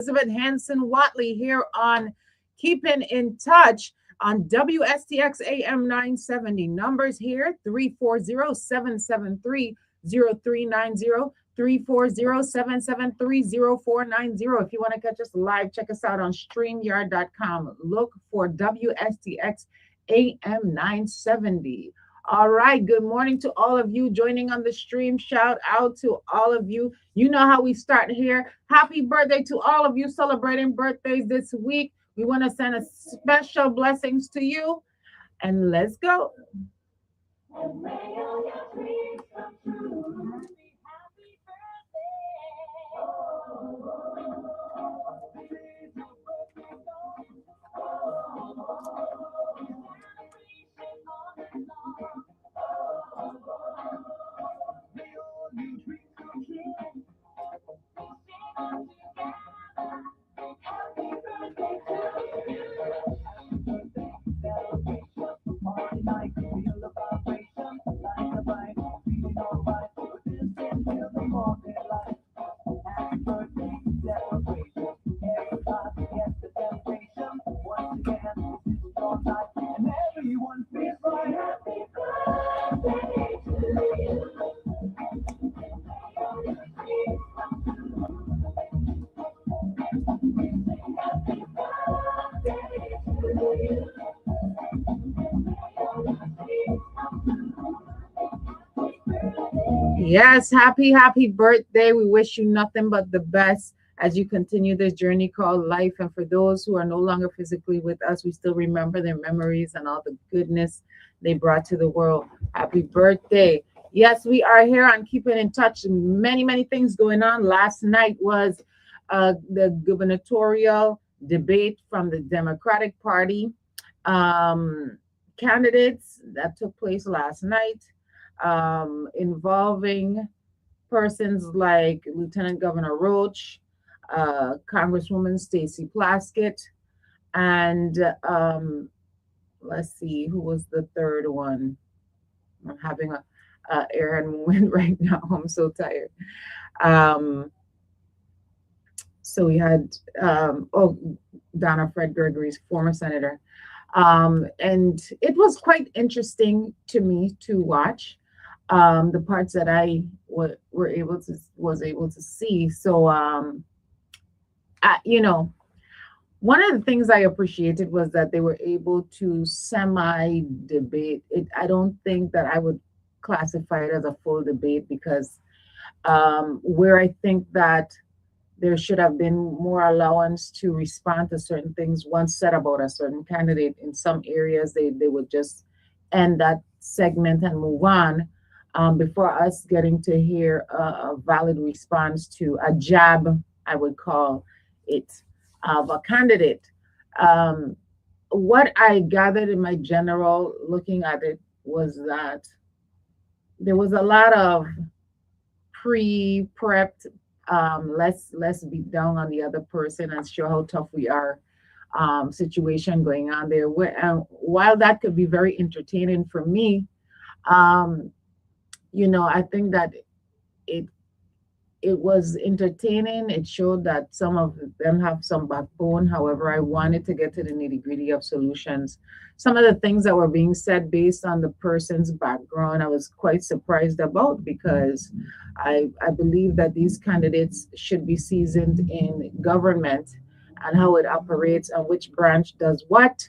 Elizabeth Hansen Watley here on Keeping in Touch on WSTX AM 970. Numbers here 340-773-0390, 340-773-0490. If you want to catch us live, check us out on StreamYard.com. Look for WSTX AM 970. All right. Good morning to all of you joining on the stream. Shout out to all of you. You know how we start here. Happy birthday to all of you celebrating birthdays this week. We want to send a special blessings to you. And let's go. Yes, happy birthday. We wish you nothing but the best as you continue this journey called life. And for those who are no longer physically with us, we still remember their memories and all the goodness they brought to the world. Happy birthday. Yes, we are here on Keeping in Touch. Many things going on. Last night was the gubernatorial debate from the Democratic Party candidates that took place last night, involving persons like Lieutenant Governor Roach, Congresswoman Stacey Plaskett, and let's see, who was the third one? I'm having a air moment right now. I'm so tired. So we had Donna Fred Gregory's former senator. And it was quite interesting to me to watch the parts that I was able to see. So one of the things I appreciated was that they were able to semi-debate it. I don't think that I would classify it as a full debate because where I think that there should have been more allowance to respond to certain things once said about a certain candidate. In some areas, they would just end that segment and move on before us getting to hear a valid response to a jab, I would call it, of a candidate. What I gathered in my general looking at it was that there was a lot of pre-prepped let's beat down on the other person and show how tough we are situation going on there. While that could be very entertaining for me, I think that it was entertaining. It showed that some of them have some backbone. However, I wanted to get to the nitty-gritty of solutions. Some of the things that were being said based on the person's background, I was quite surprised about because I believe that these candidates should be seasoned in government and how it operates and which branch does what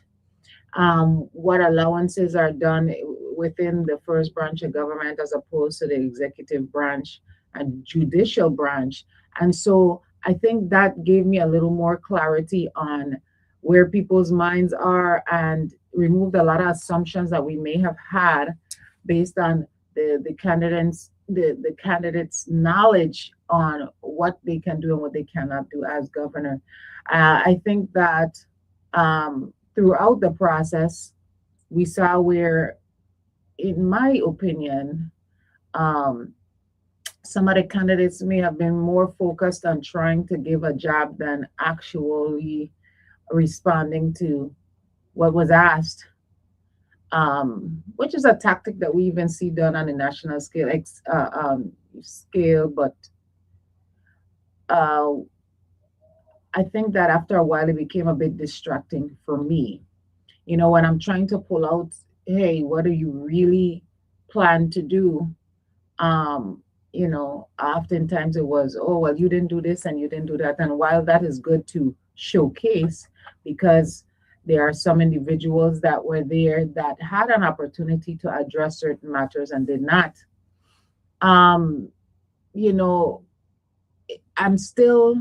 allowances are done within the first branch of government as opposed to the executive branch and judicial branch. And so I think that gave me a little more clarity on where people's minds are and removed a lot of assumptions that we may have had based on the candidates' knowledge on what they can do and what they cannot do as governor. I think that throughout the process, we saw where, in my opinion, some of the candidates may have been more focused on trying to give a job than actually responding to what was asked, which is a tactic that we even see done on a national scale. But I think that after a while it became a bit distracting for me. When I'm trying to pull out, hey, what do you really plan to do? um Oftentimes it was, oh well, you didn't do this and you didn't do that. And while that is good to showcase, because there are some individuals that were there that had an opportunity to address certain matters and did not, um you know I'm still,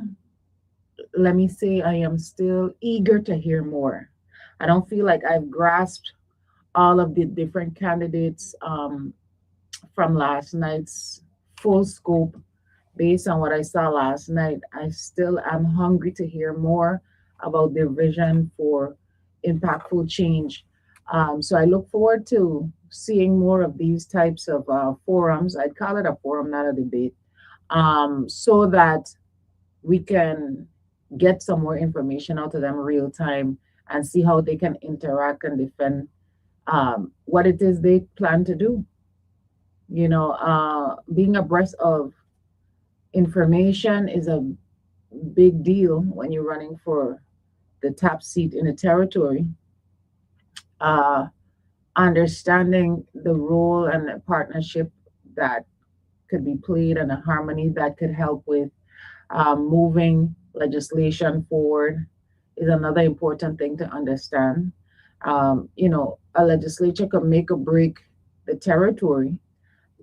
let me say, I am still eager to hear more. I don't feel like I've grasped all of the different candidates from last night's full scope. Based on what I saw last night, I still am hungry to hear more about their vision for impactful change. So I look forward to seeing more of these types of forums. I'd call it a forum, not a debate, so that we can get some more information out of them real time and see how they can interact and defend what it is they plan to do. Being abreast of information is a big deal when you're running for the top seat in a territory. Uh, Understanding the role and the partnership that could be played and a harmony that could help with moving legislation forward is another important thing to understand. A legislature could make or break the territory,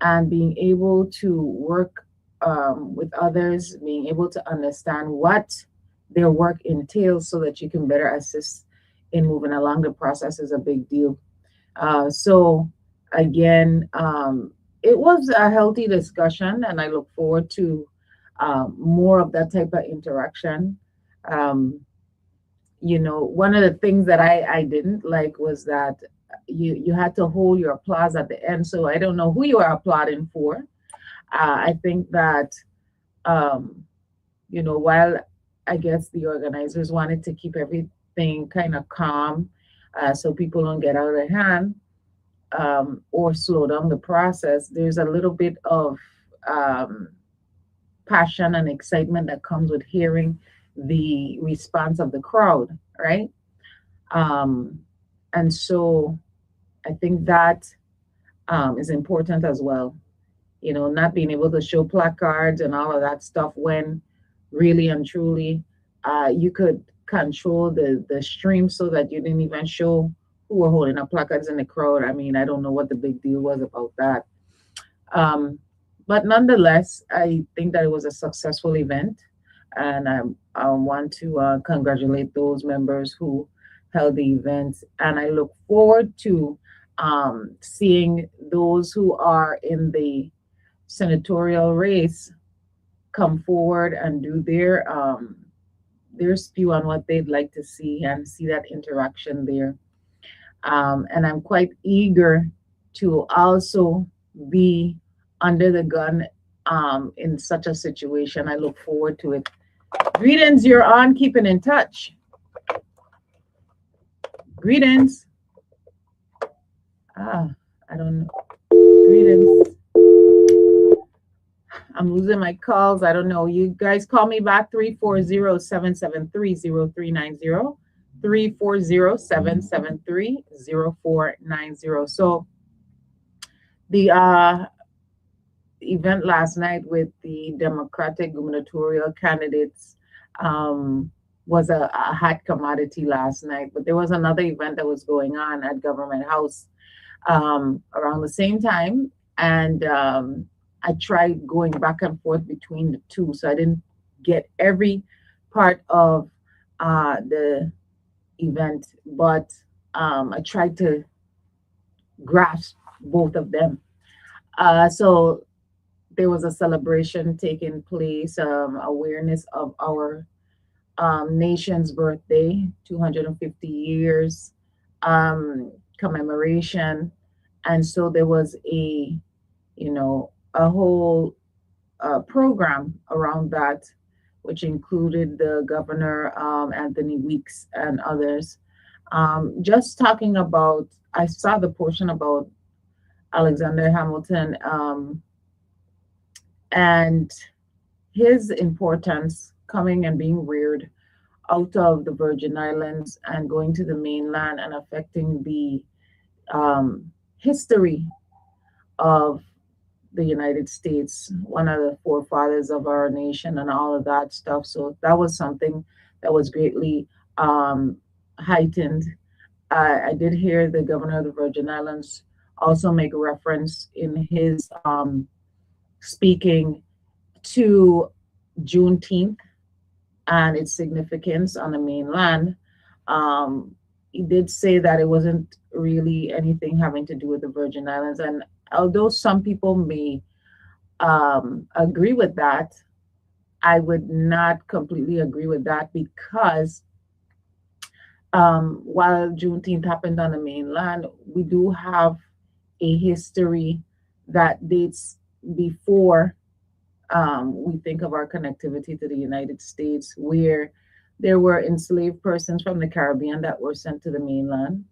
and being able to work with others, being able to understand what their work entails so that you can better assist in moving along the process is a big deal. So, again, it was a healthy discussion, and I look forward to more of that type of interaction. Um, One of the things that I didn't like was that you had to hold your applause at the end. So I don't know who you are applauding for. I think that, um, while I guess the organizers wanted to keep everything kind of calm, so people don't get out of hand, or slow down the process, there's a little bit of um, passion and excitement that comes with hearing the response of the crowd, right? Um, and so I think that is important as well. Not being able to show placards and all of that stuff when really and truly you could control the stream so that you didn't even show who were holding up placards in the crowd. I mean, I don't know what the big deal was about that. Um, but nonetheless, I think that it was a successful event, and I want to congratulate those members who held the event. And I look forward to seeing those who are in the senatorial race come forward and do their spew on what they'd like to see and see that interaction there. And I'm quite eager to also be under the gun in such a situation. I look forward to it. Greetings, you're on Keeping in Touch. Greetings. I don't know. Greetings. I'm losing my calls. I don't know. You guys call me back 340-773-0390. 340-773-0490. So the event last night with the Democratic gubernatorial candidates was a hot commodity last night. But there was another event that was going on at Government House around the same time. And I tried going back and forth between the two. So I didn't get every part of the event, but I tried to grasp both of them. So there was a celebration taking place, awareness of our nation's birthday, 250 years commemoration. And so there was a whole program around that, which included the governor, Anthony Weeks, and others. Just talking about, I saw the portion about Alexander Hamilton and his importance coming and being reared out of the Virgin Islands and going to the mainland and affecting the history of the United States, one of the forefathers of our nation, and all of that stuff. So that was something that was greatly um, heightened. I did hear the governor of the Virgin Islands also make reference in his speaking to Juneteenth and its significance on the mainland. He did say that it wasn't really anything having to do with the Virgin Islands. And although some people may agree with that, I would not completely agree with that because while Juneteenth happened on the mainland, we do have a history that dates before we think of our connectivity to the United States, where there were enslaved persons from the Caribbean that were sent to the mainland.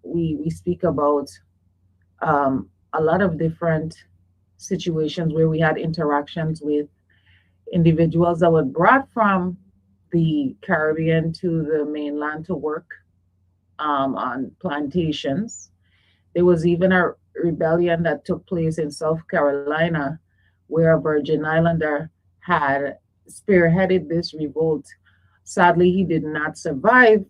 We speak about a lot of different situations where we had interactions with individuals that were brought from the Caribbean to the mainland to work on plantations. There was even a rebellion that took place in South Carolina where a Virgin Islander had spearheaded this revolt. Sadly, he did not survive,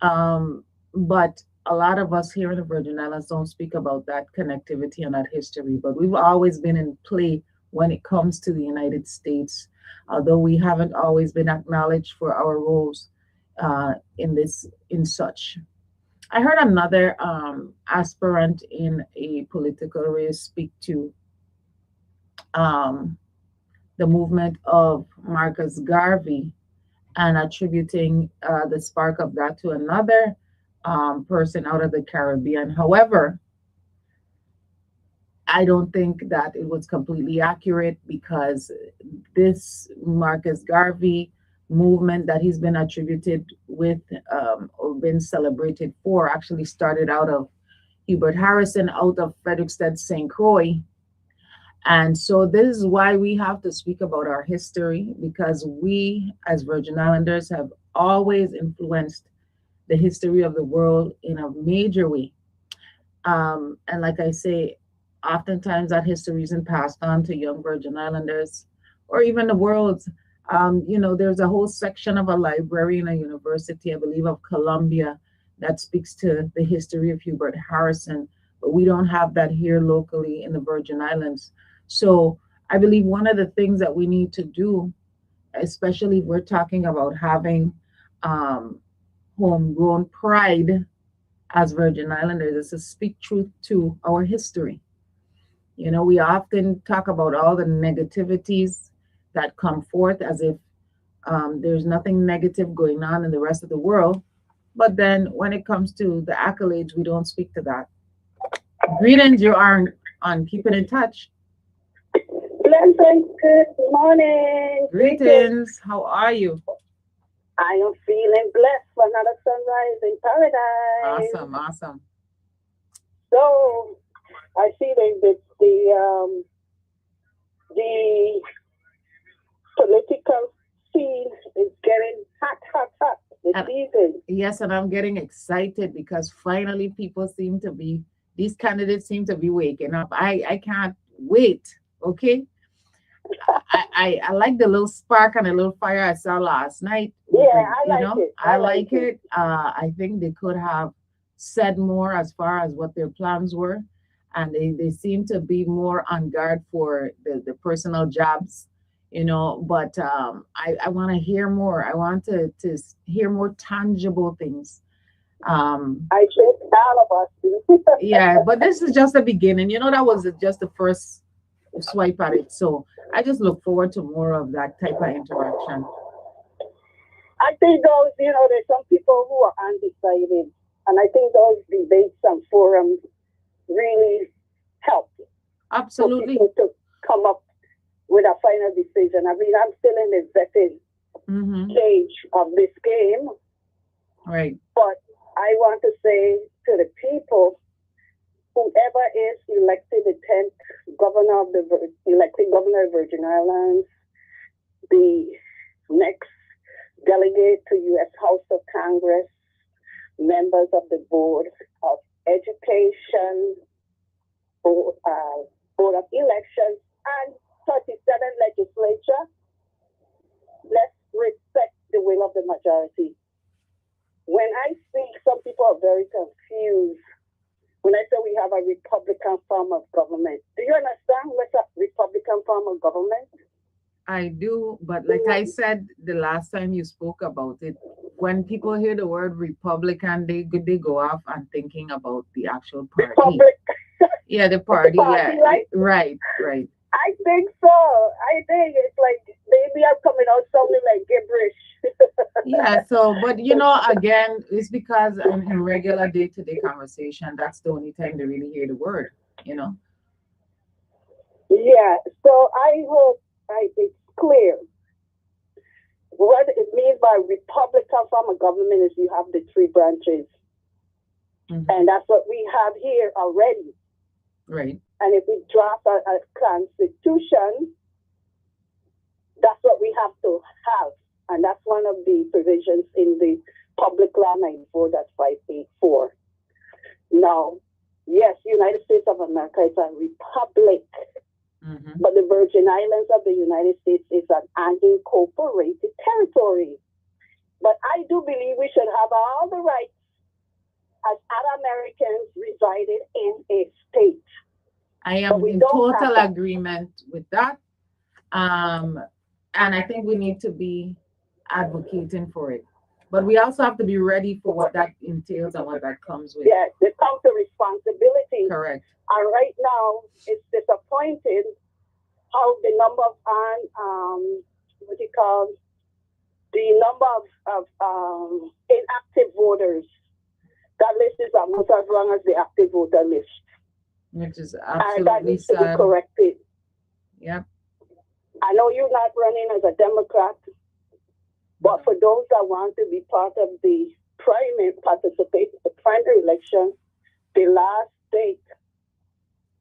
but a lot of us here in the Virgin Islands don't speak about that connectivity and that history. But we've always been in play when it comes to the United States, although we haven't always been acknowledged for our roles in such. I heard another aspirant in a political race speak to um, the movement of Marcus Garvey and attributing the spark of that to another person out of the Caribbean. However, I don't think that it was completely accurate because this Marcus Garvey movement that he's been attributed with or been celebrated for actually started out of Hubert Harrison out of Frederickstead, St. Croix. And so this is why we have to speak about our history because we as Virgin Islanders have always influenced the history of the world in a major way. And like I say, oftentimes that history isn't passed on to young Virgin Islanders or even the world. There's a whole section of a library in a university, I believe of Columbia, that speaks to the history of Hubert Harrison, but we don't have that here locally in the Virgin Islands. So I believe one of the things that we need to do, especially if we're talking about having um, homegrown pride as Virgin Islanders, is to speak truth to our history. We often talk about all the negativities that come forth as if there's nothing negative going on in the rest of the world. But then when it comes to the accolades, we don't speak to that. Greetings, you are on Keeping in Touch. Pleasant good morning. Greetings, how are you? I am feeling blessed for another sunrise in paradise. Awesome, awesome. So I see the political scene is getting hot, hot, hot this And season. yes, and I'm getting excited because finally these candidates seem to be waking up. I can't wait. Okay. I like the little spark and the little fire I saw last night. Yeah, I like it. I like it. I think they could have said more as far as what their plans were. And they seem to be more on guard for the personal jobs, but I want to hear more. I want to hear more tangible things. Um, I think all of us do. yeah, but this is just the beginning. That was just the first swipe at it. So I just look forward to more of that type of interaction. I think there's some people who are undecided. And I think those debates and forums really help for Absolutely. people to come up with a final decision. I mean, I'm still in the vetting Mm-hmm. stage of this game, Right. but I want to say to the people, whoever is elected the 10th elected governor of Virgin Islands, the next House of Congress, members of the Board of Education, Board of Elections, and 37 legislature. Let's respect the will of the majority. When I speak, some people are very confused. When I say we have a Republican form of government, do you understand what's a Republican form of government? I do, but like I said the last time you spoke about it, when people hear the word Republican, they go off and thinking about the actual party. Republic. Yeah, the party. The party, Yeah, right? right. I think so. I think it's like maybe I'm coming out sounding like gibberish. Yeah. So, but again, it's because in regular day-to-day conversation, that's the only time they really hear the word. You know. Yeah. So I hope it's clear. What it means by Republican form of government is you have the three branches. Mm-hmm. And that's what we have here already. Right. And if we draft a constitution, that's what we have to have. And that's one of the provisions in the Public Law 94.584. Now, yes, United States of America is a republic, Mm-hmm. but the Virgin Islands of the United States is an unincorporated territory. But I do believe we should have all the rights as other Americans resided in a state. I am in total agreement with that. And I think we need to be advocating for it. But we also have to be ready for what that entails and what that comes with. Yes, there comes the responsibility. Correct. And right now, it's disappointing how the number of the number of inactive voters. That list is almost as long as the active voter list. Which is And that absolutely needs to be sad. corrected. Yep. I know you're not running as a Democrat, but for those that want to be part of the participate in the primary election, the last date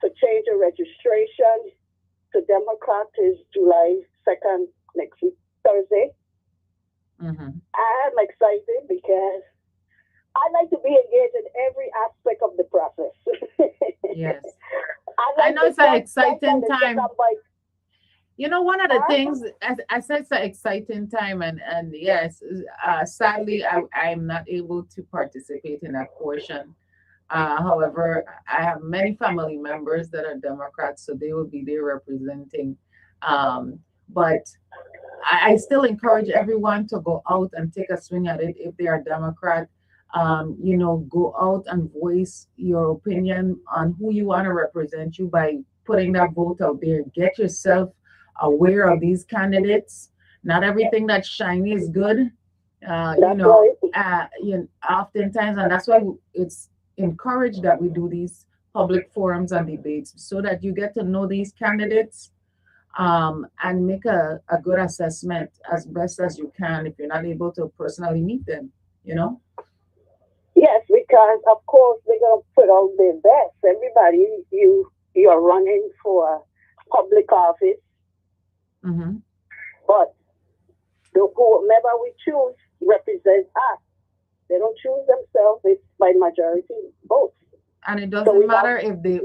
to change the registration to Democrat is July 2nd, next week, Thursday. Mm-hmm. I'm excited because I like to be engaged in every aspect of the process. Yes. I know it's an exciting the time. One of the Huh? things, as I said, it's an exciting time, and yes, sadly, I'm not able to participate in that portion. However, I have many family members that are Democrats, so they will be there representing. But I still encourage everyone to go out and take a swing at it if they are Democrat. Go out and voice your opinion on who you want to represent you by putting that vote out there. Get yourself aware of these candidates. Not everything that's shiny is good. Oftentimes, and that's why it's encouraged that we do these public forums and debates so that you get to know these candidates and make a good assessment as best as you can if you're not able to personally meet them, Yes, because of course they're gonna put out their best. Everybody, you're running for public office, Mm-hmm. but whomever we choose represents us. They don't choose themselves; it's by majority votes. And it doesn't matter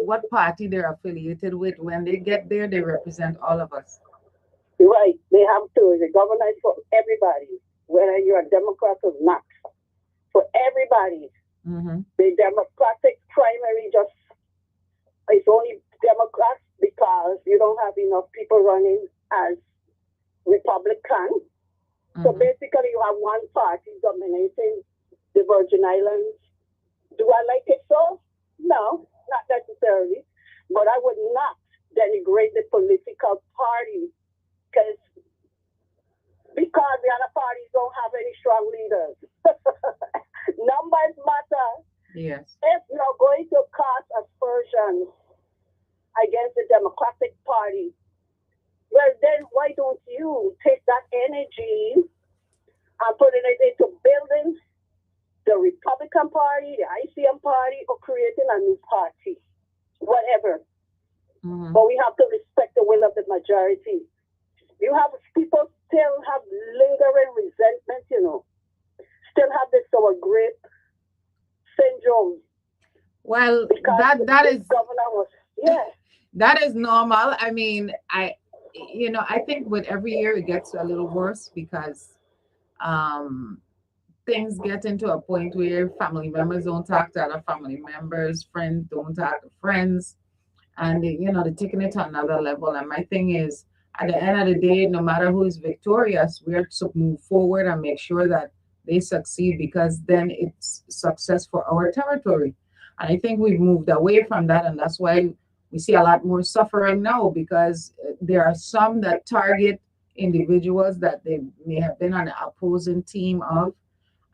what party they're affiliated with. When they get there, they represent all of us. Right. They have to. The governor is for everybody, whether you're a Democrat or not. For everybody. Mm-hmm. The Democratic primary it's only Democrats because you don't have enough people running as Republican. Mm-hmm. So basically you have one party dominating the Virgin Islands. Do I like it so? No, not necessarily. But I would not denigrate the political party because the other parties don't have any strong leaders. Numbers matter. Yes. If you're going to cast aspersions against the Democratic Party, well, then why don't you take that energy and put it into building the Republican Party, the ICM Party, or creating a new party, whatever. Mm-hmm. But we have to respect the will of the majority. You have people still have lingering resentment, rape syndrome Well, because that this is governor was, yeah. that is normal. I mean, I think with every year it gets a little worse because um things get into a point where family members don't talk to other family members, friends don't talk to friends, and they're taking it to another level. And my thing is, at the end of the day, no matter who is victorious, we are to move forward and make sure that they succeed, because then it's success for our territory. And I think we've moved away from that, and that's why we see a lot more suffering now, because there are some that target individuals that they may have been on the opposing team of,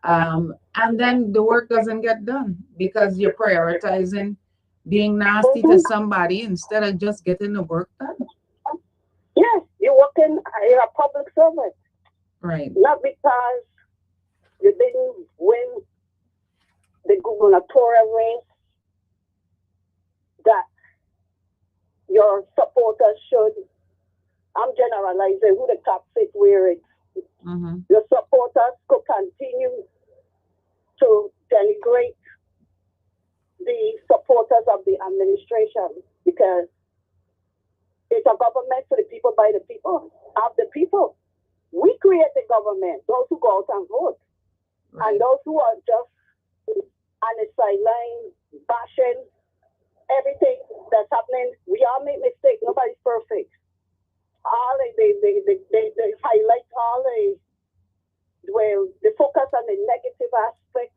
and then the work doesn't get done because you're prioritizing being nasty to Mhm. somebody instead of just getting the work done. Yes, you're a public servant, Right. not because you didn't win the gubernatorial race that your supporters should. I'm generalizing who the top fit where it. Mm-hmm. Your supporters could continue to denigrate the supporters of the administration because it's a government for the people, by the people, of the people. We create the government, those who go out and vote, Right. and those who are just on the sideline bashing everything that's happening. We all make mistakes. Nobody's perfect. All they highlight all they focus on the negative aspects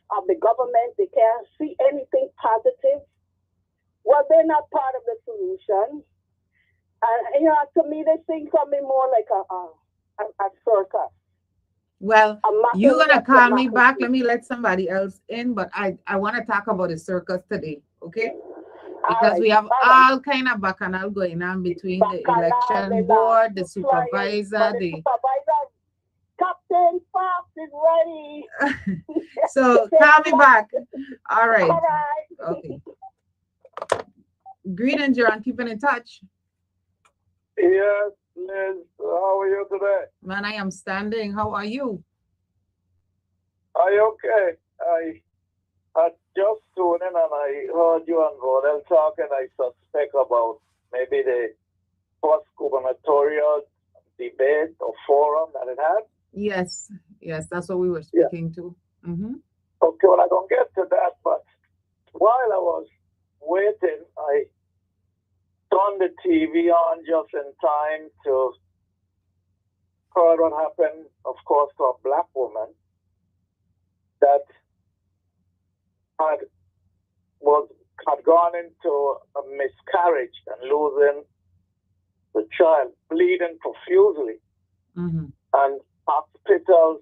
of the government. They can't see anything positive. Well, they're not part of the solution. And to me, this thing coming more like a circus, Well, a you're mockery gonna of call me back. democracy. Let me let somebody else in, but I want to talk about the circus today, okay? Because we have All right. all kind of bacchanal going on between the Bacchanal, election the last board, the flyers, but supervisor, the the supervisor, Captain Fox is ready. so Captain call me Fox. back. All right. All right. Okay. Greetings, you're on keeping in touch. Yes, Liz, how are you today? Man, I am standing. How are you? Are you okay? I had just tuned in and I heard you and Rodel talking, I suspect, about maybe the first gubernatorial debate or forum that it had. Yes, yes, that's what we were Yeah. speaking to. Mm-hmm. Okay, well, I'm going to get to that, but while I was waiting, I turned the TV on just in time to hear what happened, of course, to a black woman that had was had gone into a miscarriage and losing the child, bleeding profusely, Mm-hmm. and hospitals,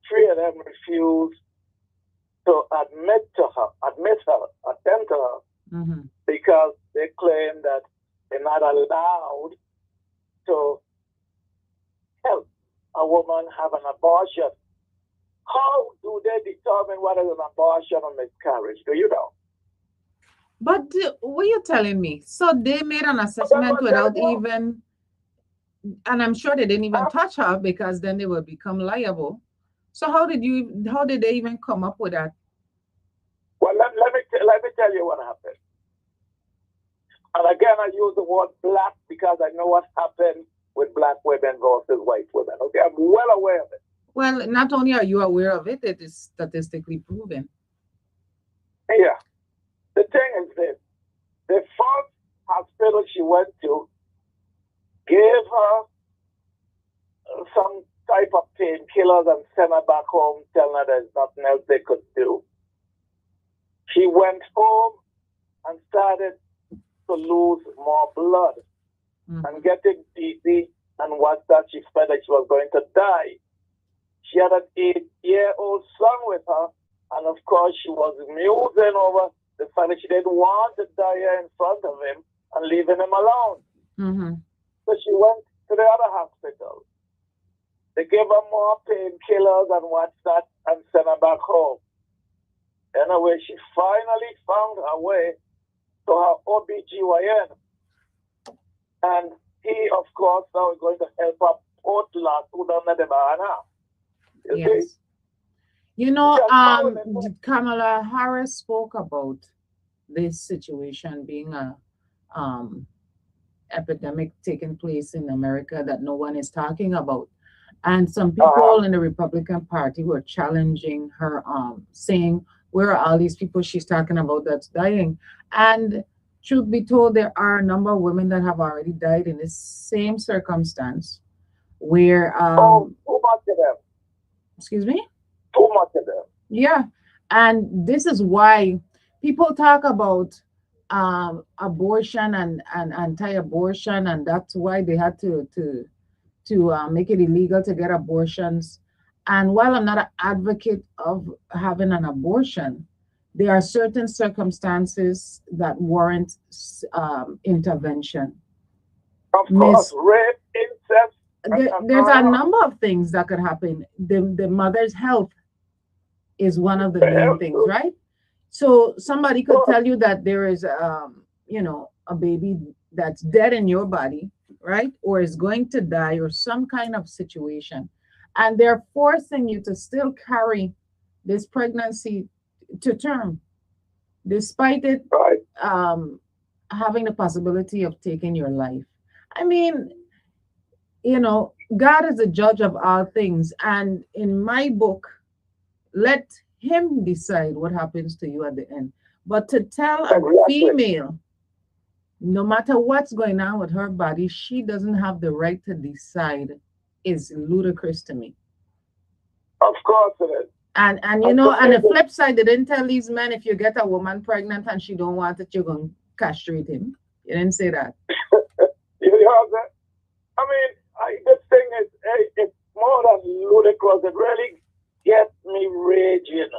three of them refused to admit her, attend to her, Mm-hmm. because they claim that they're not allowed to help a woman have an abortion. How do they determine whether it's an abortion or miscarriage? Do you know? But what you telling me? So they made an That's assessment what I'm without telling you. even, and I'm sure they didn't even Huh? touch her because then they will become liable. So how did they even come up with that? Well, let me tell you what happened. And again, I use the word black because I know what happened with black women versus white women. Okay, I'm well aware of it. Well, not only are you aware of it, it is statistically proven. Yeah. The thing is this: the first hospital she went to gave her some type of painkillers and sent her back home, telling her there's nothing else they could do. She went home and started to lose more blood and getting dizzy, and what's that? She felt that she was going to die. She had an 8-year-old son with her, and of course she was musing over the fact that she didn't want to die in front of him and leaving him alone. Mm-hmm. So she went to the other hospital. They gave her more painkillers and what's that, and sent her back home. Anyway, she finally found her way to her OBGYN. And he, of course, now is going to help her put last food under the banana. You see? Yes. You She know, has power in it. Kamala Harris spoke about this situation being a um, epidemic taking place in America that no one is talking about. And some Uh-huh. people in the Republican Party were challenging her, saying, where are all these people she's talking about that's dying? And truth be told, there are a number of women that have already died in the same circumstance where, Oh, too much of them. excuse me? Too much of them. Yeah. And this is why people talk about abortion and anti-abortion, and that's why they had to make it illegal to get abortions. And while I'm not an advocate of having an abortion, there are certain circumstances that warrant intervention. Of course, Miss, rape, incest, and there's a number of things that could happen. The mother's health is one of the main things, right? So somebody could tell you that there is, a baby that's dead in your body, right? Or is going to die, or some kind of situation. And they're forcing you to still carry this pregnancy to term, despite it right. um, having the possibility of taking your life. I mean, God is a judge of all things. And in my book, let him decide what happens to you at the end. But to tell a Exactly. female, no matter what's going on with her body, she doesn't have the right to decide is ludicrous to me. Of course it is. And And to on me, the flip side, they didn't tell these men if you get a woman pregnant and she don't want it, you're going to castrate him. You didn't say that. you know that? I mean, this thing is, it's more than ludicrous. It really gets me raging.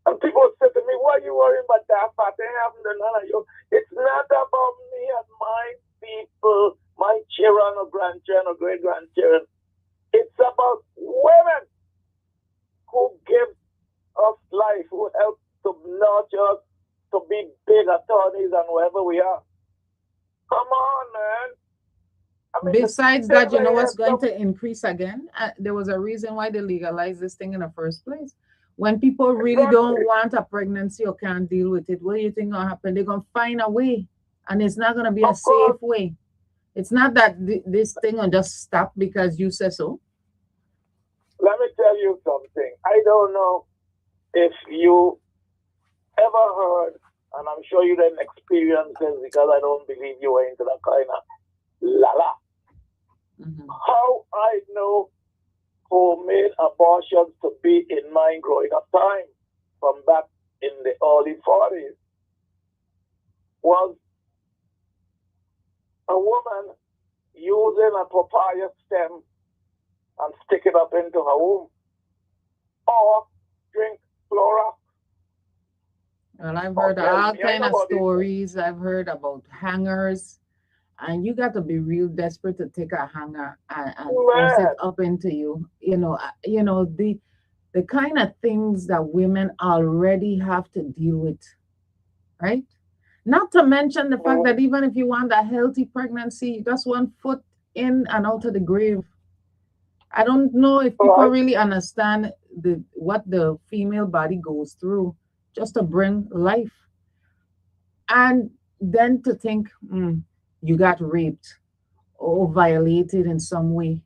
And people say to me, why are you worrying about that part? They haven't done none of you. It's not about me and my people, my children or grandchildren or great grandchildren. It's about women who give us life, who help to nurture us to be big attorneys and wherever we are. Come on, man. I mean, Besides the that, you know thing what's is, going to increase again? There was a reason why they legalized this thing in the first place. When people really don't exactly. want a pregnancy or can't deal with it, what do you think gonna happen? They're gonna find a way, and it's not gonna be a Of safe course, way. It's not that this thing will just stop because you say so. let me tell you something. I don't know if you ever heard, and I'm sure you didn't experience this because I don't believe you were into that kind of la. Mm-hmm. How I know homemade abortions to be in my growing up time from back in the early 40s was a woman using a papaya stem and stick it up into her womb or drink Flora. Well, I've Oh, heard tell all me, I kind know of about these things. stories. I've heard about hangers, and you got to be real desperate to take a hanger and force it Man, up into you. The kind of things that women already have to deal with, right? Not to mention the fact that even if you want a healthy pregnancy, that's one foot in and out of the grave. I don't know if people right? really understand what the female body goes through just to bring life. And then to think you got raped or violated in some way.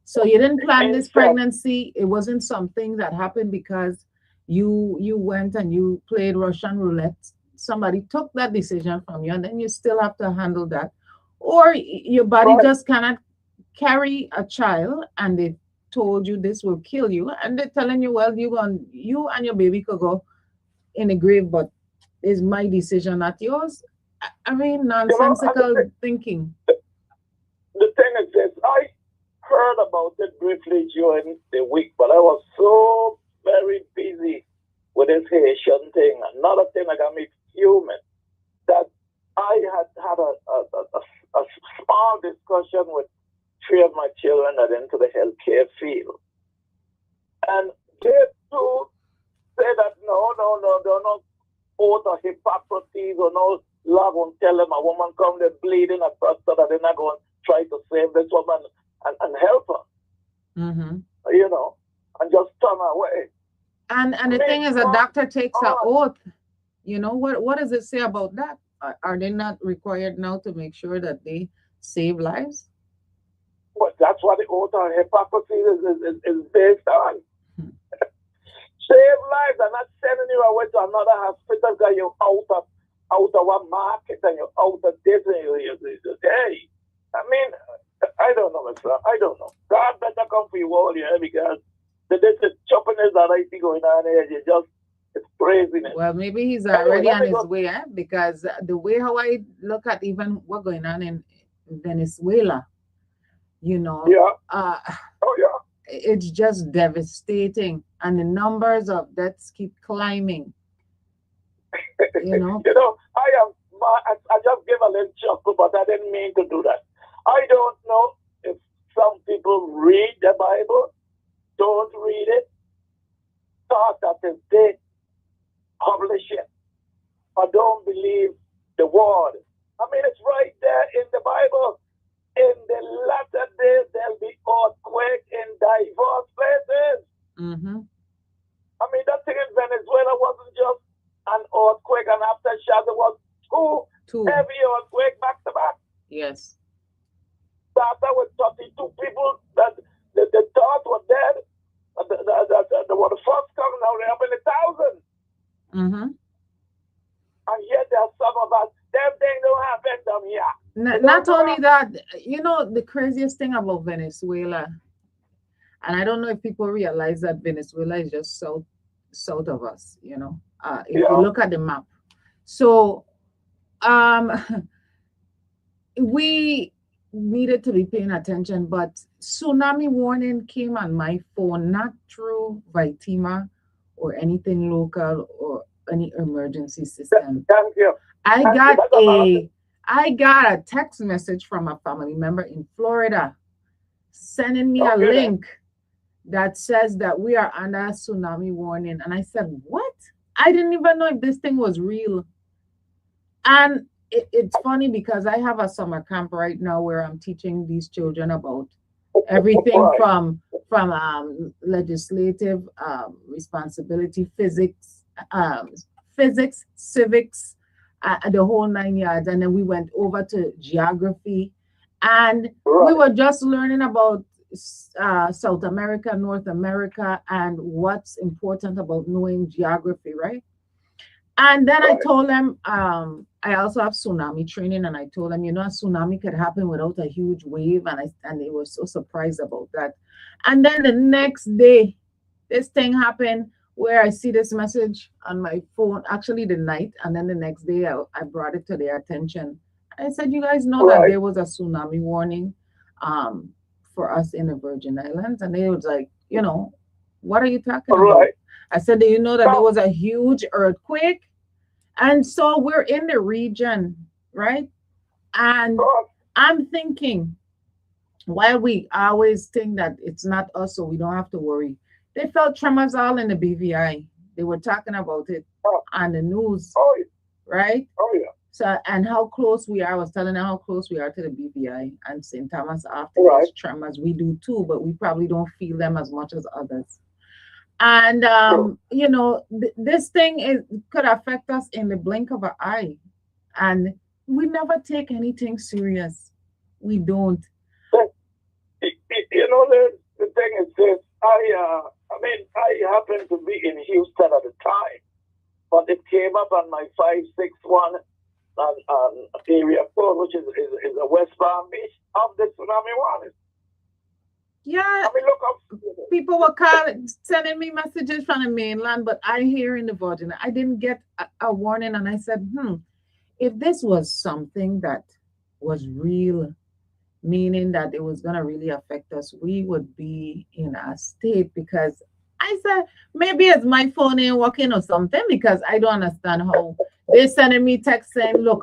So you didn't plan this Incest. pregnancy. It wasn't something that happened because you went and you played Russian roulette. Somebody took that decision from you, and then you still have to handle that. Or your body Right. just cannot carry a child, and they told you this will kill you, and they're telling you, well, you and your baby could go in the grave, but it's my decision, not yours. I mean, You know, and nonsensical thinking. the thing is this, I heard about it briefly during the week, but I was so very busy with this Haitian thing. Another thing that got me fuming, that I had a small discussion with three of my children that are into the healthcare field. And they too say that they're not oath of Hippocrates or no love won't tell them a woman come there bleeding across so that they're not going to try to save this woman and help her, Mm-hmm. and just turn her away. And I the thing mean, is, a come doctor takes an on. oath. You know what does it say about that? Are they not required now to make sure that they save lives? But that's what the oath of hypocrisy is based on. Hmm. Save lives and not sending you away to another hospital because you're out of one market and you're out of this. Hey, I mean, I don't know, Mr. I don't know. God better come for you all here because the choppiness that I see going on here, you just, it's craziness. Well, maybe he's Anyway, already let on me his go. way, because the way how I look at even what going on in Venezuela, you know, Yeah. uh, Oh, yeah. it's just devastating, and the numbers of deaths keep climbing. You know, You know, I just gave a little chuckle, but I didn't mean to do that. I don't know if some people read the Bible, don't read it, thought that if they publish it, or don't believe the word. I mean, it's right there in the Bible. In the latter days, there'll be earthquake in diverse places. mm-hmm. I mean, that thing in Venezuela wasn't just an earthquake and aftershock. It was two Two, heavy earthquake back to back. yes. Started with 32 people that the thought were dead. They were the first come, now they're up in the thousands. Mm-hmm. And yet there's some of us, them things don't happen down here. It Not don't come only up. that, the craziest thing about Venezuela, and I don't know if people realize that Venezuela is just south of us. If you Yeah, look at the map, so um, we needed to be paying attention, but tsunami warning came on my phone, not through Vitima or anything local or any emergency system. thank you. I Thank you. got That's about it. a I got a text message from a family member in Florida sending me a Okay then. link that says that we are under a tsunami warning. And I said, what? I didn't even know if this thing was real. And it's funny because I have a summer camp right now where I'm teaching these children about everything Right, from legislative responsibility, physics, civics, the whole 9 yards. And then we went over to geography, and we right, were just learning about South America, North America, and what's important about knowing geography, right? And then I right. told them, I also have tsunami training, and I told them, a tsunami could happen without a huge wave, and they were so surprised about that. And then the next day, this thing happened where I see this message on my phone, actually the night, and then the next day I brought it to their attention. I said, you guys know that Right, there was a tsunami warning um, for us in the Virgin Islands, and they was like, what are you talking about? right. I said, do you know that there Now, was a huge earthquake? And so we're in the region, right? And God, I'm thinking, while we always think that it's not us, so we don't have to worry, they felt tremors all in the BVI. They were talking about it oh, on the news, oh, right? oh, yeah. So, and how close we are, I was telling them how close we are to the BVI and St. Thomas after Right, those tremors. We do too, but we probably don't feel them as much as others. And true. this thing could affect us in the blink of an eye, and we never take anything serious. We don't. But, the thing is this. I mean, I happened to be in Houston at the time, but it came up on my 561 on area code, which is a West Palm Beach of the tsunami warning. Yeah, I mean, look up. people were calling, sending me messages from the mainland, but I hear in the Virgin, I didn't get a warning, and I said, if this was something that was real, meaning that it was going to really affect us, we would be in a state, because I said, maybe it's my phone ain't working or something, because I don't understand how they're sending me text saying, look,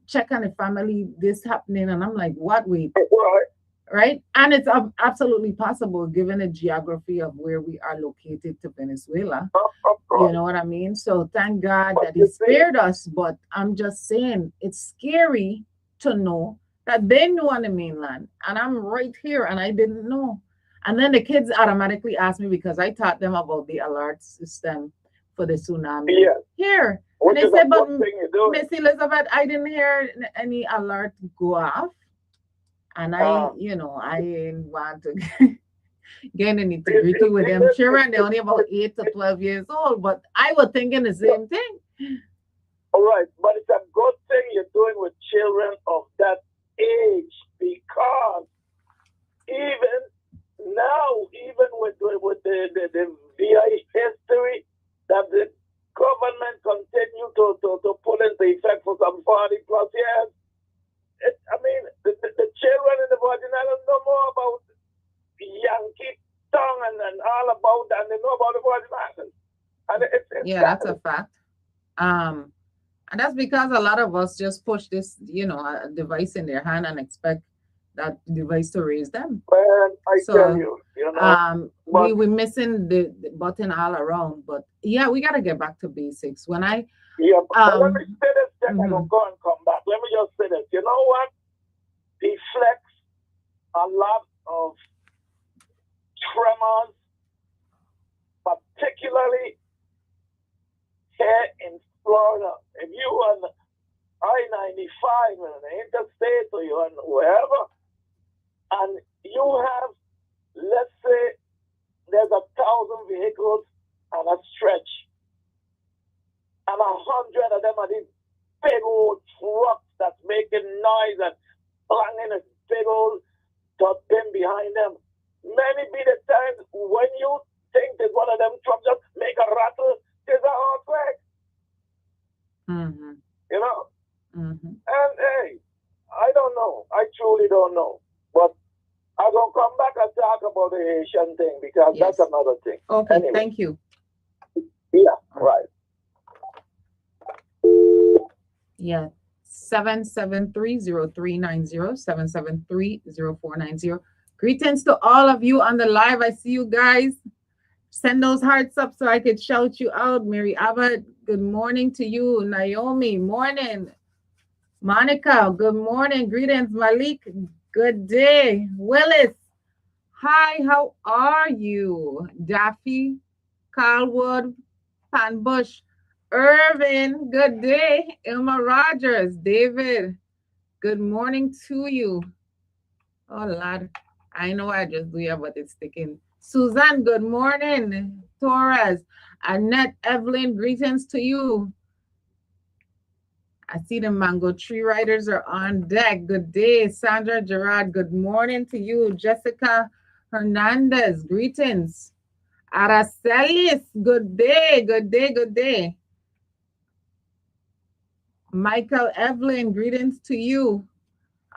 check on the family, this happening. And I'm like, what? Wait, Right, right? And it's absolutely possible given the geography of where we are located to Venezuela. of You course. know what I mean? So thank God But that he you see, spared us. But I'm just saying, it's scary to know that they knew on the mainland, and I'm right here and I didn't know. And then the kids automatically ask me because I taught them about the alert system for the tsunami Yeah, here. And which they is a said, but good thing you're doing. Miss Elizabeth, I didn't hear any alert go off. And Uh, I didn't want to get in the nitty it, gritty it, with it, them it, it, children. They're it, only about it, 8 to it, 12 years old, but I was thinking the no, same thing. all right, but it's a good thing you're doing with children of that age because even now, even with the VI history that the government continue to put into effect for some 40 plus years, I mean, the children in the Virgin Islands know more about Yankee tongue and all about that, and they know about the Virgin Islands. And it's Yeah, that's a sad. fact. Um, and that's because a lot of us just push this, a device in their hand and expect that device to raise them. Man, I tell So you, we but we're missing the button all around. But yeah, we gotta get back to basics. When I yeah, but let me um say this, then I mhm, go and come back. Let me just say this. You know what? Deflects a lot of tremors, particularly here in Florida. If you on I-95 and the interstate or you're on wherever, and you have, let's say, there's 1,000 vehicles on a stretch, and 100 of them are these big old trucks that's making noise and banging a big old top bin behind them. Many be the times when you think that one of them trucks just make a rattle, there's a earthquake, mhm, you know? mhm. And hey, I don't know. I truly don't know. But I'm going to come back and talk about the Haitian thing because that's Yes. another thing. Okay, Anyway, thank you. yeah, All right. right. Yeah. 7730390 7730490. Greetings to all of you on the live. I see you guys. Send those hearts up so I could shout you out. Mary Abbott, good morning to you. Naomi, morning. Monica, good morning. Greetings. Malik, good day. Willis, hi, how are you? Daffy, Carlwood, Pan Bush, Irvin, good day. Ilma Rogers, David, good morning to you. Oh, Lord. I know I just do it, but it's sticking. Suzanne, good morning. Torres, Annette, Evelyn, greetings to you. I see the mango tree riders are on deck. Good day. Sandra Gerard, good morning to you. Jessica Hernandez, greetings. Aracelis, good day, good day, good day. Michael Evelyn, greetings to you.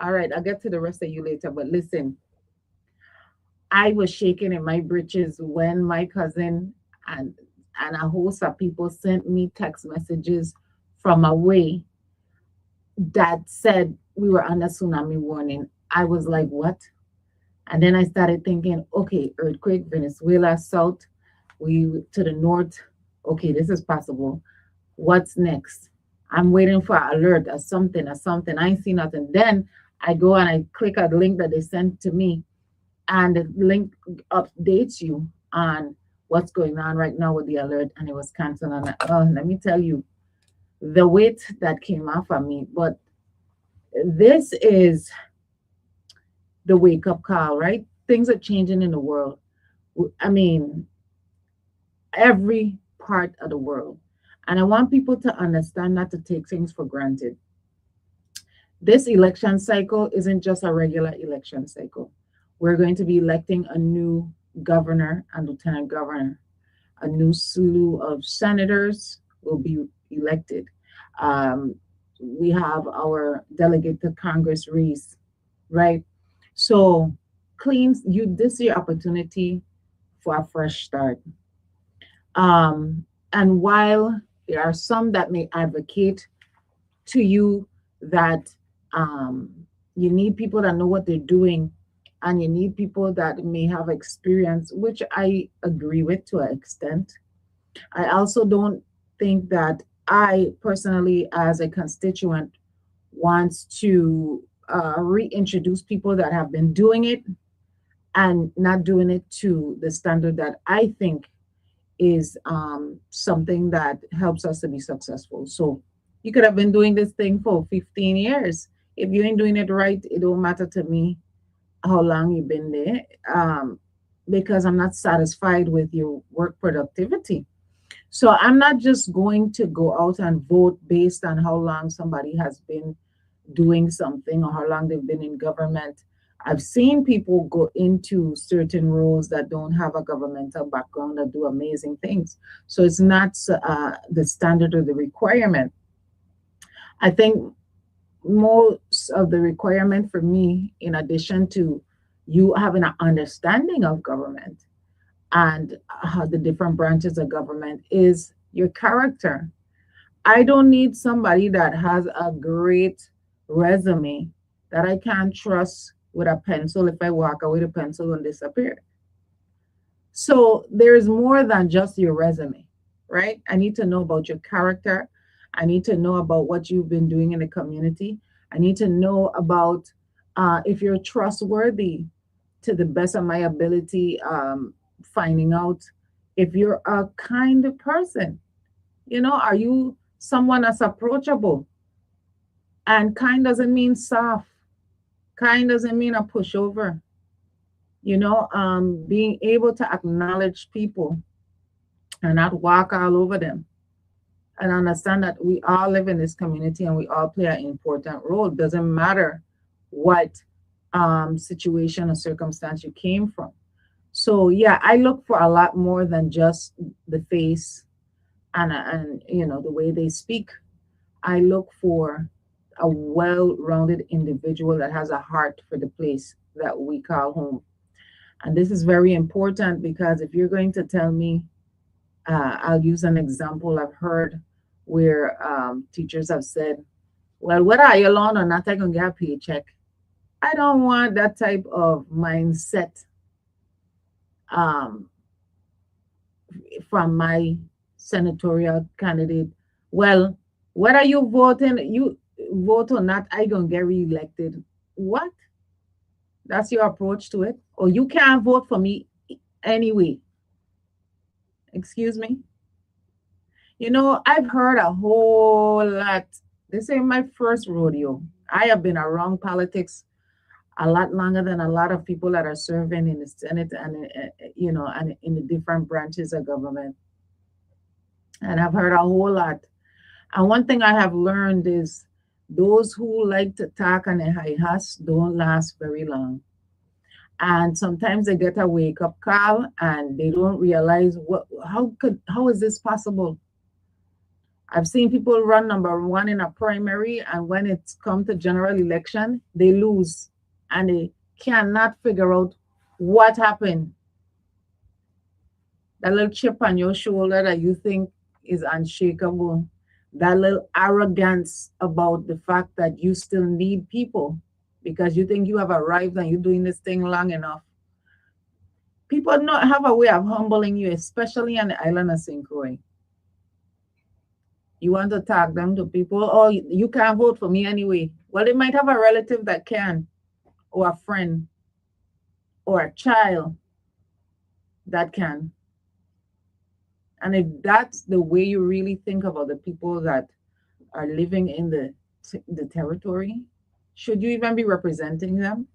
All right, I'll get to the rest of you later, but listen, I was shaking in my britches when my cousin and and a host of people sent me text messages from away that said we were under tsunami warning. I was like, what? And then I started thinking, okay, earthquake, Venezuela, south, we to the north. Okay, this is possible. What's next? I'm waiting for an alert or something or something. I ain't see nothing. Then I go and I click a link that they sent to me, and the link updates you on what's going on right now with the alert, and it was canceled. And let me tell you, the weight that came off of me. But this is the wake up call, right? Things are changing in the world. I mean, every part of the world. And I want people to understand not to take things for granted. This election cycle isn't just a regular election cycle. We're going to be electing a new governor and lieutenant governor. A new slew of senators will be elected. Um, we have our delegate to Congress race, right? So this is your opportunity for a fresh start. And while there are some that may advocate to you that you need people that know what they're doing, and you need people that may have experience, which I agree with to an extent. I also don't think that I personally, as a constituent, wants to reintroduce people that have been doing it and not doing it to the standard that I think is something that helps us to be successful. So you could have been doing this thing for 15 years. If you ain't doing it right, it don't matter to me how long you've been there, because I'm not satisfied with your work productivity. So I'm not just going to go out and vote based on how long somebody has been doing something or how long they've been in government. I've seen people go into certain roles that don't have a governmental background that do amazing things. So it's not the standard or the requirement. I think most of the requirement for me, in addition to you having an understanding of government and how the different branches of government, is your character. I don't need somebody that has a great resume that I can't trust with a pencil. If I walk away, the pencil will disappear. So there's more than just your resume, right? I need to know about your character. I need to know about what you've been doing in the community. I need to know about if you're trustworthy to the best of my ability, finding out if you're a kind of person. Are you someone that's approachable? And kind doesn't mean soft. Kind doesn't mean a pushover. Being able to acknowledge people and not walk all over them, and understand that we all live in this community and we all play an important role. Doesn't matter what situation or circumstance you came from. So yeah, I look for a lot more than just the face and the way they speak. I look for a well-rounded individual that has a heart for the place that we call home. And this is very important because if you're going to tell me, I'll use an example I've heard where teachers have said, well, whether I alone or not, I can get a paycheck. I don't want that type of mindset um, from my senatorial candidate. Well, whether you vote or not, I gonna get reelected. What? That's your approach to it? Or you can't vote for me anyway. Excuse me? I've heard a whole lot. This ain't my first rodeo. I have been around politics a lot longer than a lot of people that are serving in the Senate and in the different branches of government. And I've heard a whole lot. And one thing I have learned is those who like to talk and high hush don't last very long. And sometimes they get a wake up call and they don't realize how is this possible? I've seen people run number one in a primary, and when it's come to general election, they lose and they cannot figure out what happened. That little chip on your shoulder that you think is unshakable, that little arrogance about the fact that you still need people because you think you have arrived and you're doing this thing long enough. People not have a way of humbling you, especially on the island of St. Croix. You want to talk them to people, oh, you can't vote for me anyway. Well, they might have a relative that can, or a friend, or a child that can. And if that's the way you really think about the people that are living in the territory, should you even be representing them?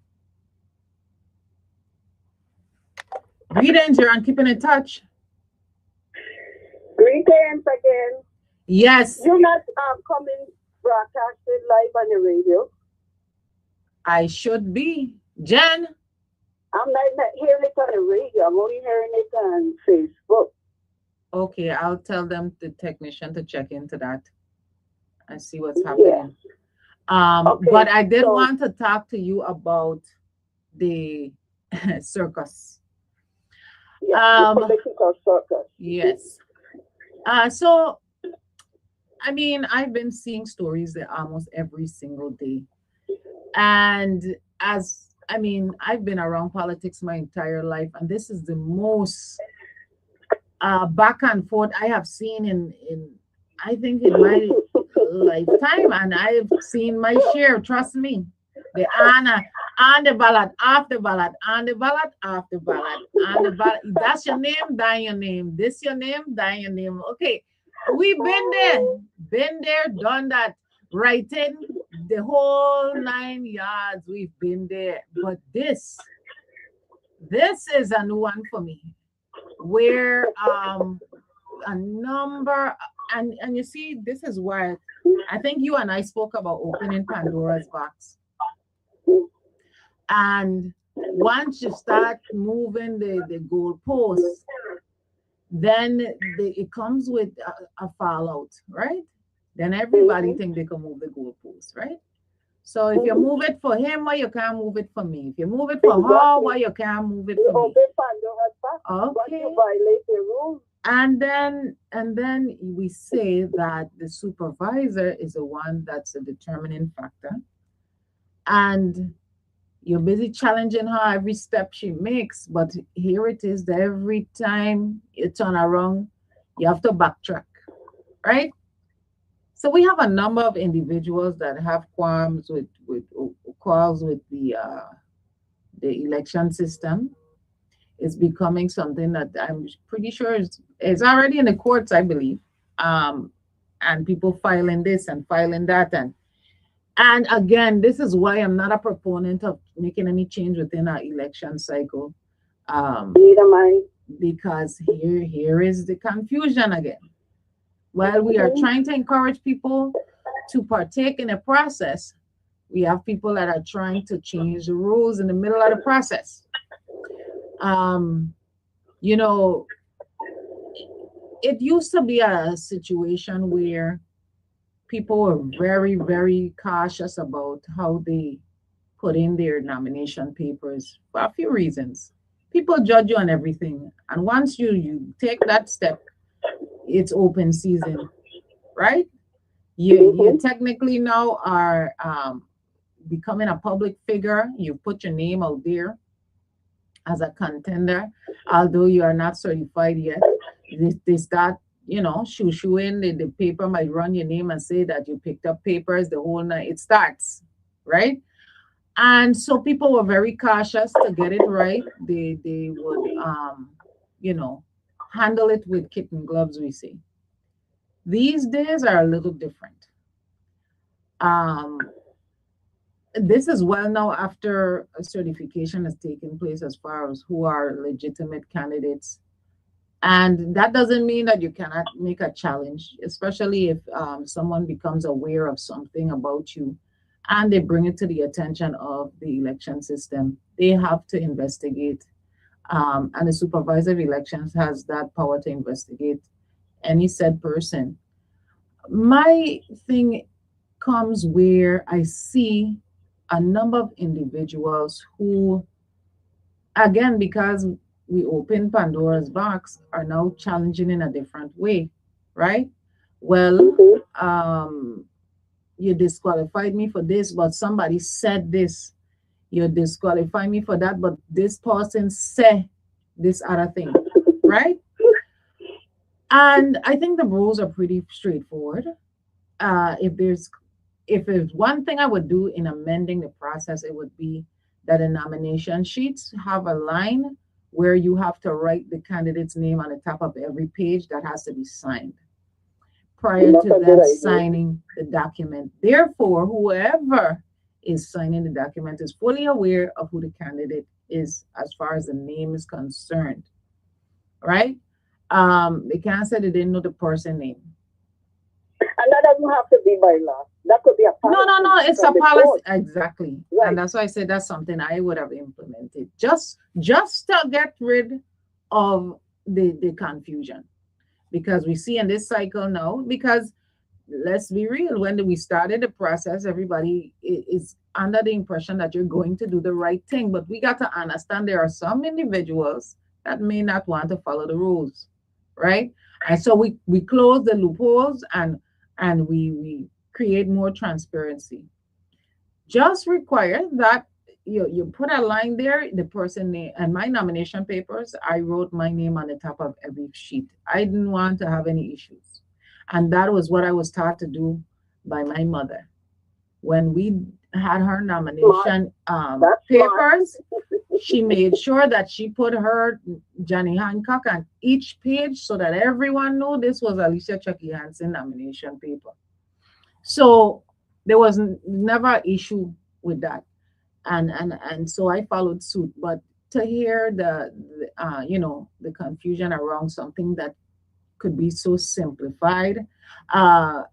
Greetings, you're on Keeping in Touch. Greetings again. Yes, You're not coming broadcasted live on the radio. I should be. Jen, I'm not hearing it on the radio. I'm only hearing it on Facebook. okay, I'll tell them, the technician, to check into that and see what's Yeah. happening. Okay. But I did So, want to talk to you about the circus. yeah, the Um, political circus. yes. So I mean, I've been seeing stories there almost every single day. And I've been around politics my entire life, and this is the most back and forth I have seen in I think in my lifetime, and I've seen my share. Trust me, the Anna. On the ballot, after ballot, on the ballot, after ballot, on the ballot. That's your name, that your name. This your name, that your name. Okay, we've been there, done that. Writing the whole 9 yards. We've been there, but this is a new one for me, where a number and you see, this is why I think you and I spoke about opening Pandora's box. And once you start moving the goalposts, then it comes with a fallout, right? Then everybody think they can move the goalposts, right? So if you move it for him, why you can't move it for me? If you move it for her, why you can't move it You for me? open Pandora's box, but Okay. you violate the rules. And then we say that the supervisor is the one that's a determining factor. And you're busy challenging her every step she makes, but here it is that every time you turn around, you have to backtrack, right? So we have a number of individuals that have qualms with the election system. It's becoming something that I'm pretty sure is already in the courts, I believe. Um, and people filing this and filing that, and again, this is why I'm not a proponent of making any change within our election cycle. Um, Neither mind. because here is the confusion again. While we are Mhm. trying to encourage people to partake in a process, we have people that are trying to change the rules in the middle of the process. Um, you know, it used to be a situation where people were very, very cautious about how they put in their nomination papers for a few reasons. People judge you on everything. And once you take that step, it's open season, right? You Mhm. technically now are becoming a public figure. You put your name out there as a contender, although you are not certified yet. They start, shoo-shooing. The paper might run your name and say that you picked up papers the whole night. It starts, right? And so people were very cautious to get it right. They would, you know, handle it with kitten gloves, we say. These days are a little different. Um, this is well now after a certification has taken place as far as who are legitimate candidates. And that doesn't mean that you cannot make a challenge, especially if someone becomes aware of something about you and they bring it to the attention of the election system. They have to investigate. And the supervisor of elections has that power to investigate any said person. My thing comes where I see a number of individuals who, again, because we opened Pandora's box, are now challenging in a different way, right? Well, Mhm. you disqualified me for this, but somebody said this. You disqualify me for that, but this person said this other thing, right? And I think the rules are pretty straightforward. If there's one thing I would do in amending the process, it would be that the nomination sheets have a line where you have to write the candidate's name on the top of every page that has to be signed prior That's to a good them idea. signing the document. Therefore, whoever is signing the document is fully aware of who the candidate is as far as the name is concerned, right? They can't say they didn't know the person name. And that doesn't have to be by law. That could be a No, no, policy no. It's a from the policy court. exactly, and Right. that's why I said that's something I would have implemented just to get rid of the confusion, because we see in this cycle now. Because let's be real, when we started the process, everybody is under the impression that you're going to do the right thing, but we got to understand there are some individuals that may not want to follow the rules, right? And so we close the loopholes and we create more transparency. Just require that you put a line there, the person name, and my nomination papers, I wrote my name on the top of every sheet. I didn't want to have any issues. And that was what I was taught to do by my mother. When we had her Smart. nomination That's smart. papers, she made sure that she put her Johnny Hancock on each page so that everyone knew this was Alicia Chucky Hansen nomination paper. So there was never an issue with that, and so I followed suit. But to hear the confusion around something that could be so simplified, I'm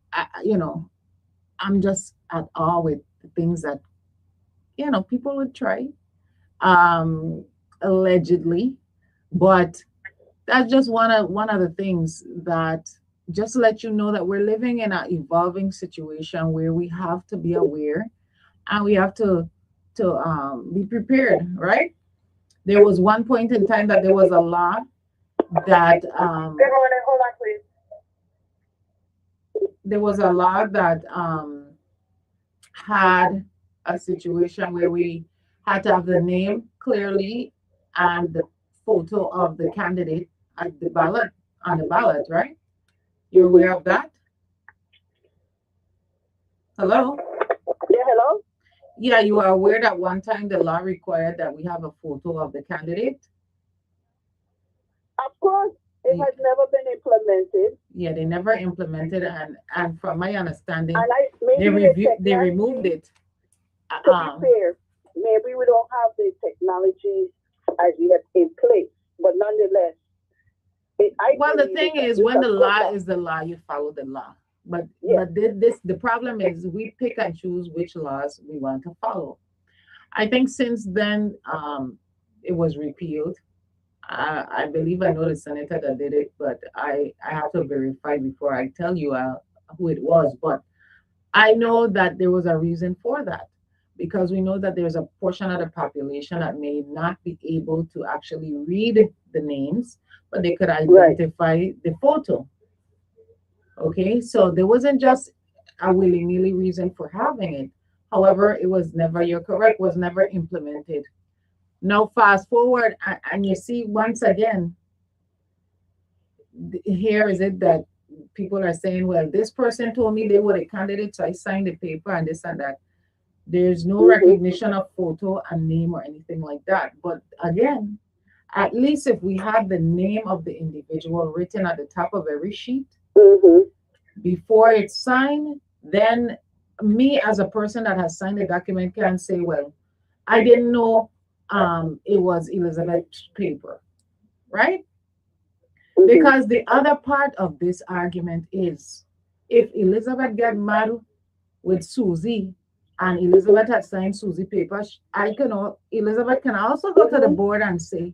just at awe with the things that people would try, um, allegedly, but that's just one of the things that just to let you know that we're living in an evolving situation where we have to be aware and we have to be prepared, right? There was one point in time that there was a law that Good morning. Hold on, please. had a situation where we had to have the name clearly and the photo of the candidate at the ballot on the ballot, right? You're aware of that? Hello? Yeah, hello? Yeah, you are aware that one time the law required that we have a photo of the candidate? Of course, it Ye- has never been implemented. Yeah, they never implemented, and from my understanding, And they maybe the they removed technology, it. to be fair, maybe we don't have the technology as yet in place. But nonetheless, I Well, the believe thing is, it's when a the good law law. is the law, you follow the law. But Yes. the problem is we pick and choose which laws we want to follow. I think since then, it was repealed. I believe I know the senator that did it, but I have to verify before I tell you who it was. But I know that there was a reason for that because we know that there's a portion of the population that may not be able to actually read the names, but they could Right. identify the photo. Okay, so there wasn't just a willy nilly reason for having it. However, it was never, you're correct, was never implemented. Now, fast forward, and you see once again, here is it that people are saying, well, this person told me they were a candidate, so I signed the paper and this and that. There's no Mm-hmm. recognition of photo and name or anything like that. But again, at least if we had the name of the individual written at the top of every sheet Mm-hmm. before it's signed, then me as a person that has signed the document can say, well, I didn't know it was Elizabeth's paper, right? Mm-hmm. Because the other part of this argument is if Elizabeth got mad with Susie and Elizabeth had signed Susie papers, Elizabeth can also go to the Mm-hmm. board and say,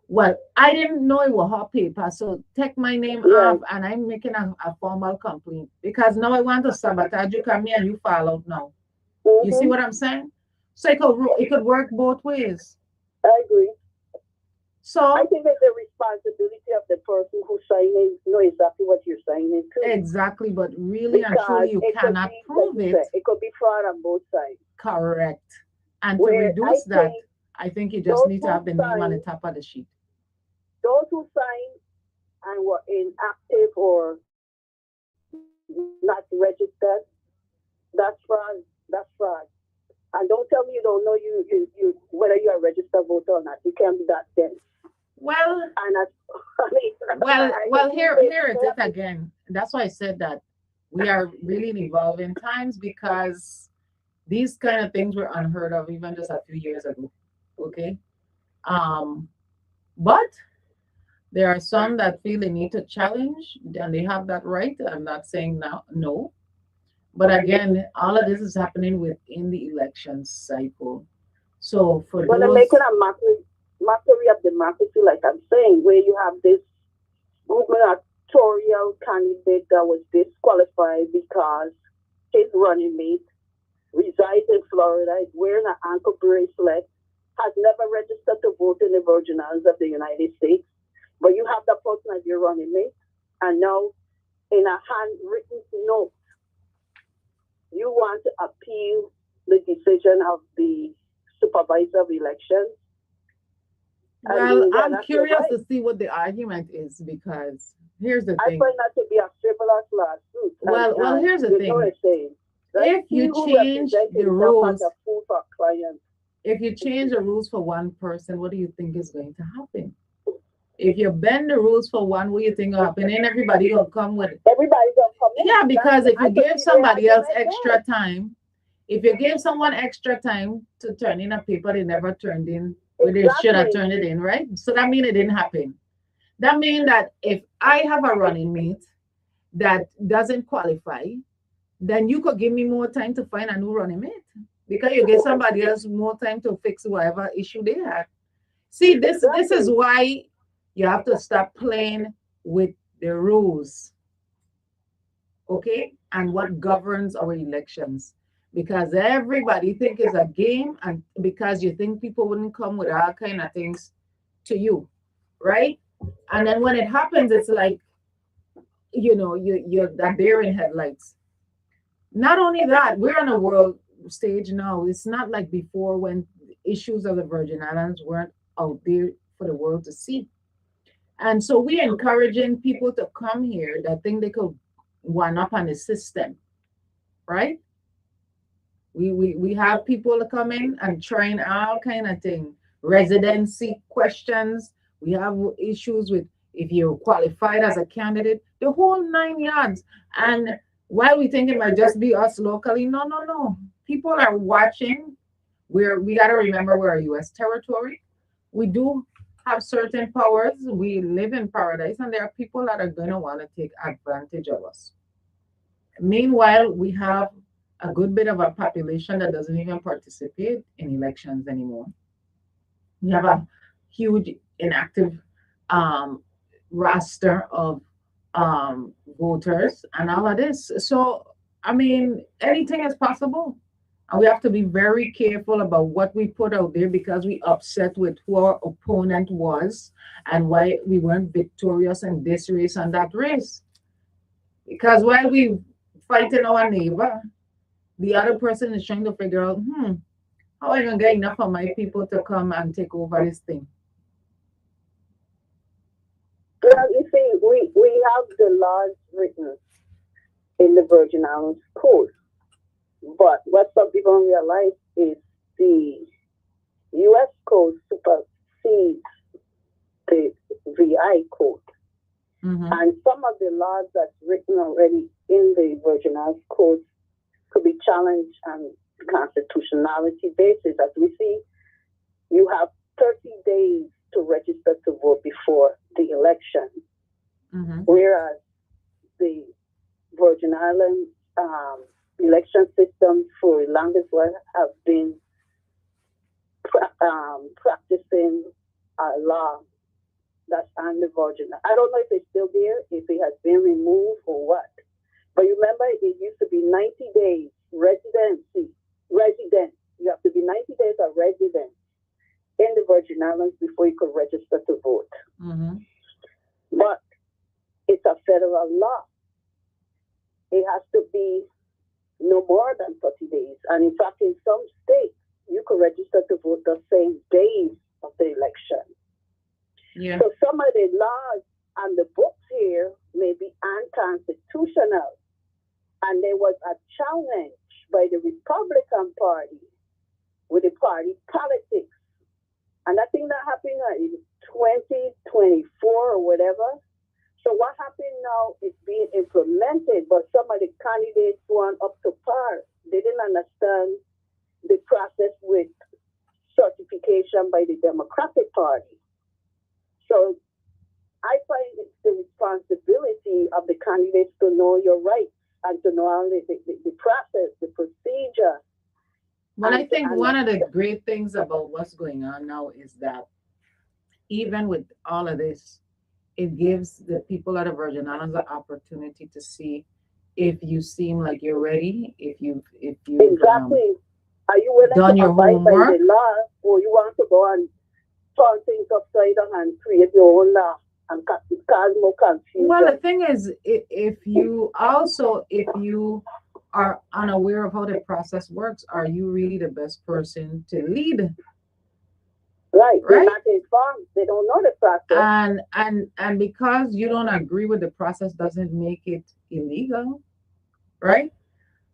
well, I didn't know it was her paper, so take my name off Right. and I'm making a formal complaint because now I want to sabotage you, come here and you fall out now. You see Mm-hmm. what I'm saying? So it could work both ways. I agree. I So think it's the responsibility of the person who's signing know exactly what you're signing to. exactly, but really and Because truly you it could cannot be, like prove you it. said, it could be fraud on both sides. Correct. And to Where I reduce that, think I think you just those need to who have the name on sign, the top of the sheet. those who sign and were inactive or not registered, that's fraud. That's fraud. And don't tell me you don't know you whether you're a registered voter or not. You can't be that dense. Well, And that's, I mean, I well, can keep here it here it is fair. again. That's why I said that we are really in evolving times because these kind of things were unheard of even just a few years ago. Okay. Um, but there are some that feel they need to challenge and they have that right. I'm not saying no. But again, all of this is happening within the election cycle. So for But they're making those, a mockery of democracy, like I'm saying, where you have this gubernatorial candidate that was disqualified because his running mate resides in Florida, is wearing an ankle bracelet, has never registered to vote in the Virgin Islands of the United States. But you have that person as your running mate, and now in a handwritten note, you want to appeal the decision of the supervisor of elections. I well, mean, yeah, I'm that's your curious right. to see what the argument is because here's the I thing. find that to be a frivolous lawsuit, Well, and here's the you know what thing. I'm saying. Let's If see you who change represents the himself as rules, a fool for clients. if you change the rules for one person, what do you think is going to happen? If you bend the rules for one, what do you think will happen? And everybody gonna come with, Everybody's gonna come in. yeah, because if I you could give see the somebody else argument extra time, if you give someone extra time to turn in a paper they never turned in, there. where they should have Exactly. turned it in, right? So that means it didn't happen. That means that if I have a running mate that doesn't qualify, then you could give me more time to find a new running mate because you give somebody else more time to fix whatever issue they had. See, this is Exactly. why you have to stop playing with the rules, okay, and what governs our elections. Because everybody think it's a game, and because you think people wouldn't come with all kind of things to you, right? And then when it happens, it's like you're the deer in headlights. Not only that, we're on a world stage now. It's not like before when issues of the Virgin Islands weren't out there for the world to see. And so we're encouraging people to come here that think they could one up on the system, right? We have people to come in and trying all kind of thing, residency questions. We have issues with if you're qualified as a candidate, the whole 9 yards. And while we think it might just be us locally, no, no, no. People are watching. We got to remember we're a U.S. territory. We do have certain powers. We live in paradise, and there are people that are going to want to take advantage of us. Meanwhile, we have a good bit of a population that doesn't even participate in elections anymore. We have a huge inactive um, roster of voters and all of this. So, I mean, anything is possible. And we have to be very careful about what we put out there because we upset with who our opponent was and why we weren't victorious in this race and that race. Because while we fighting our neighbor, the other person is trying to figure out, how am I gonna get enough of my people to come and take over this thing? Well, you see, we have the laws written in the Virgin Islands Code, but what some people don't realize is the U.S. Code supersedes the VI Code. Mm-hmm. And some of the laws that's written already in the Virgin Islands Code could be challenged on constitutionality basis. As we see, you have 30 days to register to vote before the election, Mm-hmm. whereas the Virgin Islands election system for the longest while have been practicing a law that's on the Virgin. I don't know if it's still there, if it has been removed or what. But you remember, it used to be 90 days residency. Resident. You have to be 90 days a resident in the Virgin Islands before you could register to vote. Mm-hmm. But it's a federal law. It has to be no more than 30 days. And in fact, in some states, you could register to vote the same days of the election. Yeah. So some of the laws on the books here may be unconstitutional. And there was a challenge by the Republican Party with the party politics. And I think that happened in 2024 or whatever. So what happened now is being implemented, but some of the candidates weren't up to par. They didn't understand the process with certification by the Democratic Party. So I find it's the responsibility of the candidates to know your rights and to know the process, the procedure. Well, I think one of the great things about what's going on now is that even with all of this, it gives the people at the Virgin Islands an opportunity to see if you seem like you're ready, if you've Exactly. Are you willing done to your abide by homework. the law, or you want to go and turn things upside down and create your own law and cause more Well, the confusion? thing is, if you are unaware of how the process works, are you really the best person to lead, Right. They're right? not informed. They don't know the process. And because you don't agree with the process doesn't make it illegal, right?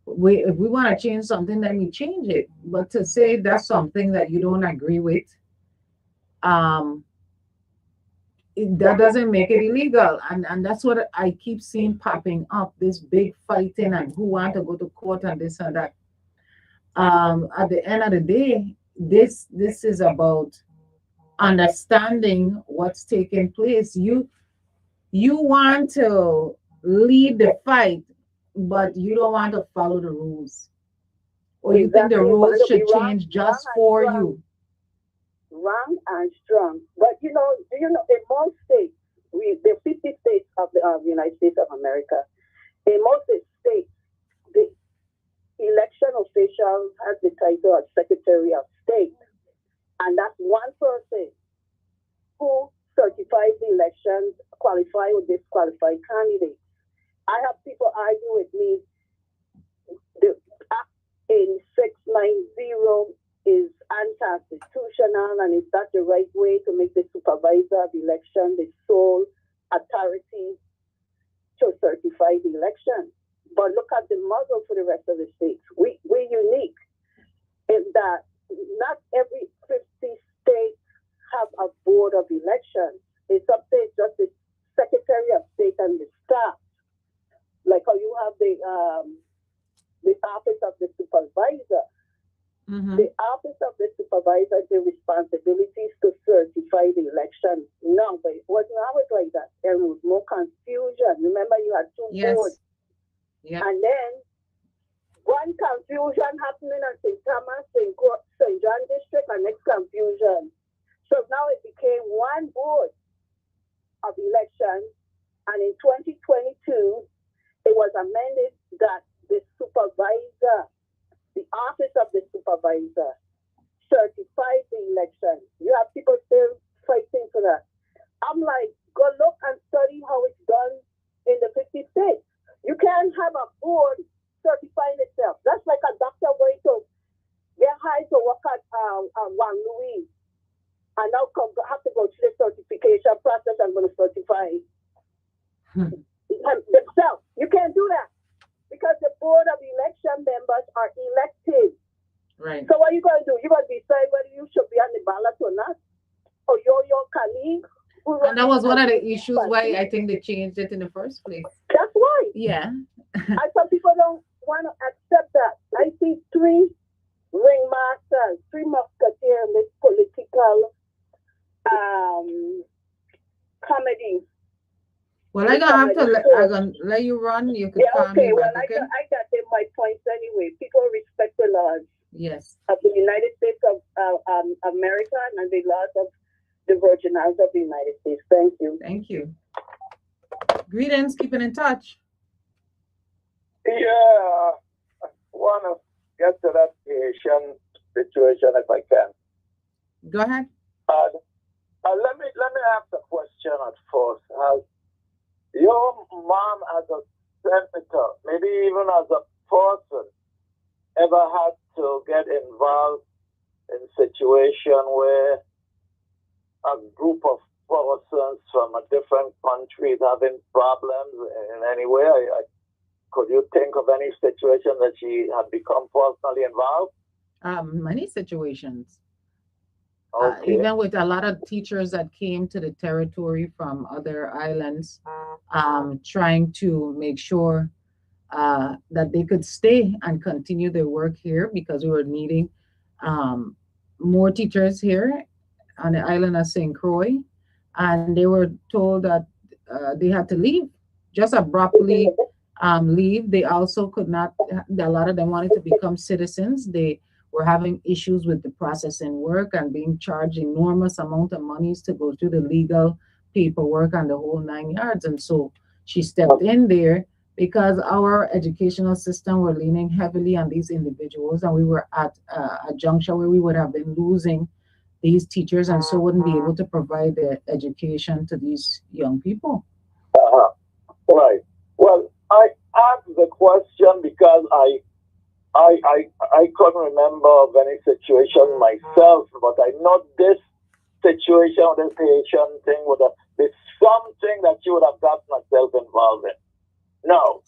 If we want to change something, then we change it. But to say that's something that you don't agree with, um, that doesn't make it illegal. And that's what I keep seeing popping up, this big fighting and who want to go to court and this and that. At the end of the day, this is about understanding what's taking place. You want to lead the fight, but you don't want to follow the rules, or you think the Exactly. Want rules to be should wrong, change wrong just and for strong, you. wrong and strong. But do you know in most states, the 50 states of the United States of America, in most states, the election official has the title of Secretary of State, and that's one person who certifies the elections, qualify or disqualify candidates. I have people argue with me the Act 8690 is unconstitutional, and is that the right way to make the supervisor of the election the sole authority to certify the election? But look at the model for the rest of the states. We're unique in that not every 50 states have a board of elections. In some states, just the Secretary of State and the staff, like how you have the office of the supervisor. Mm-hmm. The office of the supervisor, the responsibilities to certify the election. No, but it wasn't always like that. There was more confusion. Remember, you had two boards. Yes. Yeah. And then one confusion happening at St. Thomas, St. John District, and next confusion. So now it became one board of elections. And in 2022, it was amended that the supervisor, the office of the supervisor, certifies the election. You have people still fighting for that. I'm like, go look and study how it's done in the 50 states. You can't have a board certifying itself. That's like a doctor going to get hired to work at Juan Louis and now have to go through the certification process and going to certify themselves. You can't do that because the board of election members are elected. Right. So what are you going to do? You're going to decide whether you should be on the ballot or not? Or your colleague? And that was one of the issues why I think they changed it in the first place. That's right. Yeah. And some people don't want to accept that. I see three ringmasters, three musketeers in this political comedy. Well, I'm gonna let you run. You could call okay. me Well, back, okay? I got my points anyway. People respect the laws Yes. of the United States of America and the laws of the Virgin Islands of the United States. Thank you. Thank you. Greetings. Keeping in touch. Yeah, I want to get to that Haitian situation if I can. Go ahead. Let me ask a question at first. Has your mom, as a senator, maybe even as a person, ever had to get involved in a situation where a group of persons from a different country is having problems in any way? Could you think of any situation that she had become personally involved? Many situations. Okay. Even with a lot of teachers that came to the territory from other islands, trying to make sure that they could stay and continue their work here because we were needing more teachers here on the island of St. Croix. And they were told that they had to leave, just abruptly leave. They also could not, a lot of them wanted to become citizens. They were having issues with the processing work and being charged enormous amount of monies to go through the legal paperwork and the whole 9 yards. And so she stepped in there because our educational system were leaning heavily on these individuals, and we were at a juncture where we would have been losing these teachers and so wouldn't be able to provide the education to these young people. Right. Well, I asked the question because I couldn't remember of any situation myself, but I know this situation, this Haitian thing would have been something that you would have gotten myself involved in. Now,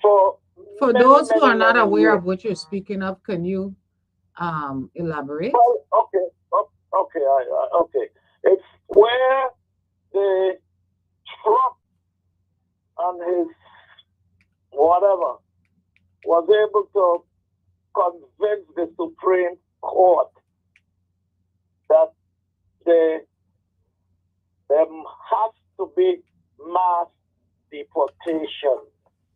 for For many, those who many, are not many aware years. of what you're speaking of, can you elaborate? Well, okay, okay, okay. It's where the Trump and his whatever was able to convince the Supreme Court that there has to be mass deportation.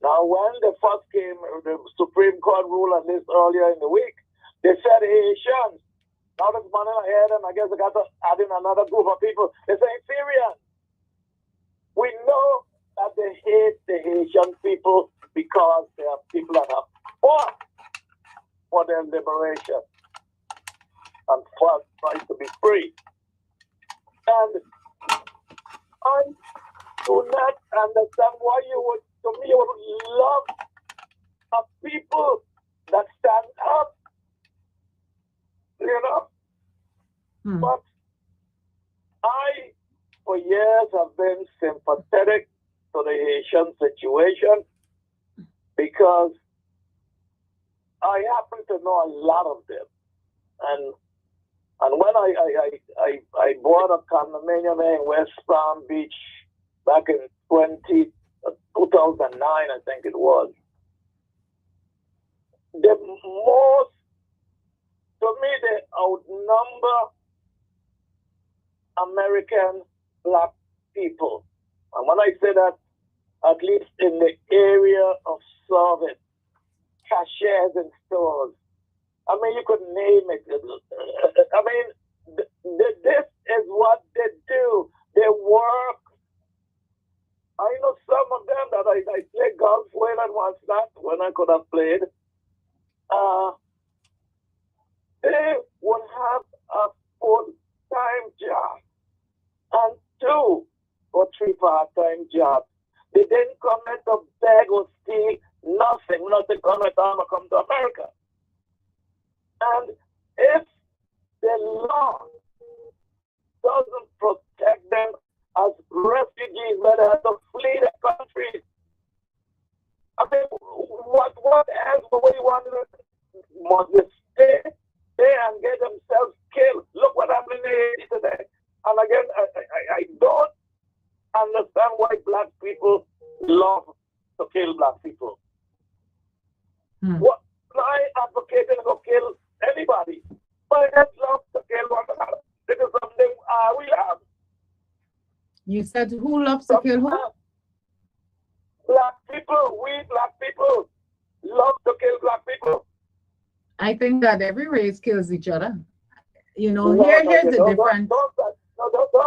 Now, when the first came, the Supreme Court ruled on this earlier in the week, they said Haitians. Now this morning I heard them, I guess they got to add in another group of people. They say Syrians. We know that they hate the Haitian people because they are people that have fought for their liberation and fought trying to be free. And I do not understand why you would, to me, you would love a people that stand up, you know. But I, for years, have been sympathetic to the Haitian situation because I happen to know a lot of them. And when I bought a condominium in West Palm Beach back in 2009, I think it was, the most, to me, they outnumber American black people. And when I say that, at least in the area of service, cashiers in stores, I mean, you could name it. I mean, this is what they do. They work. I know some of them that I played golf with and once that when I could have played. They would have a full-time job and 2 or 3 part-time jobs. They didn't come here to beg or steal nothing. Nothing come to America. And if the law doesn't protect them as refugees that have to flee the country, I mean, what else do we want to must they stay there and get themselves killed? Look what happened in Haiti today. And again, I don't understand why black people love to kill black people. What I advocating to kill anybody, but I love to kill one another. This is something we have. You said who loves to kill who? Black people, we black people love to kill black people. I think that every race kills each other. You know, No, here's the difference. Don't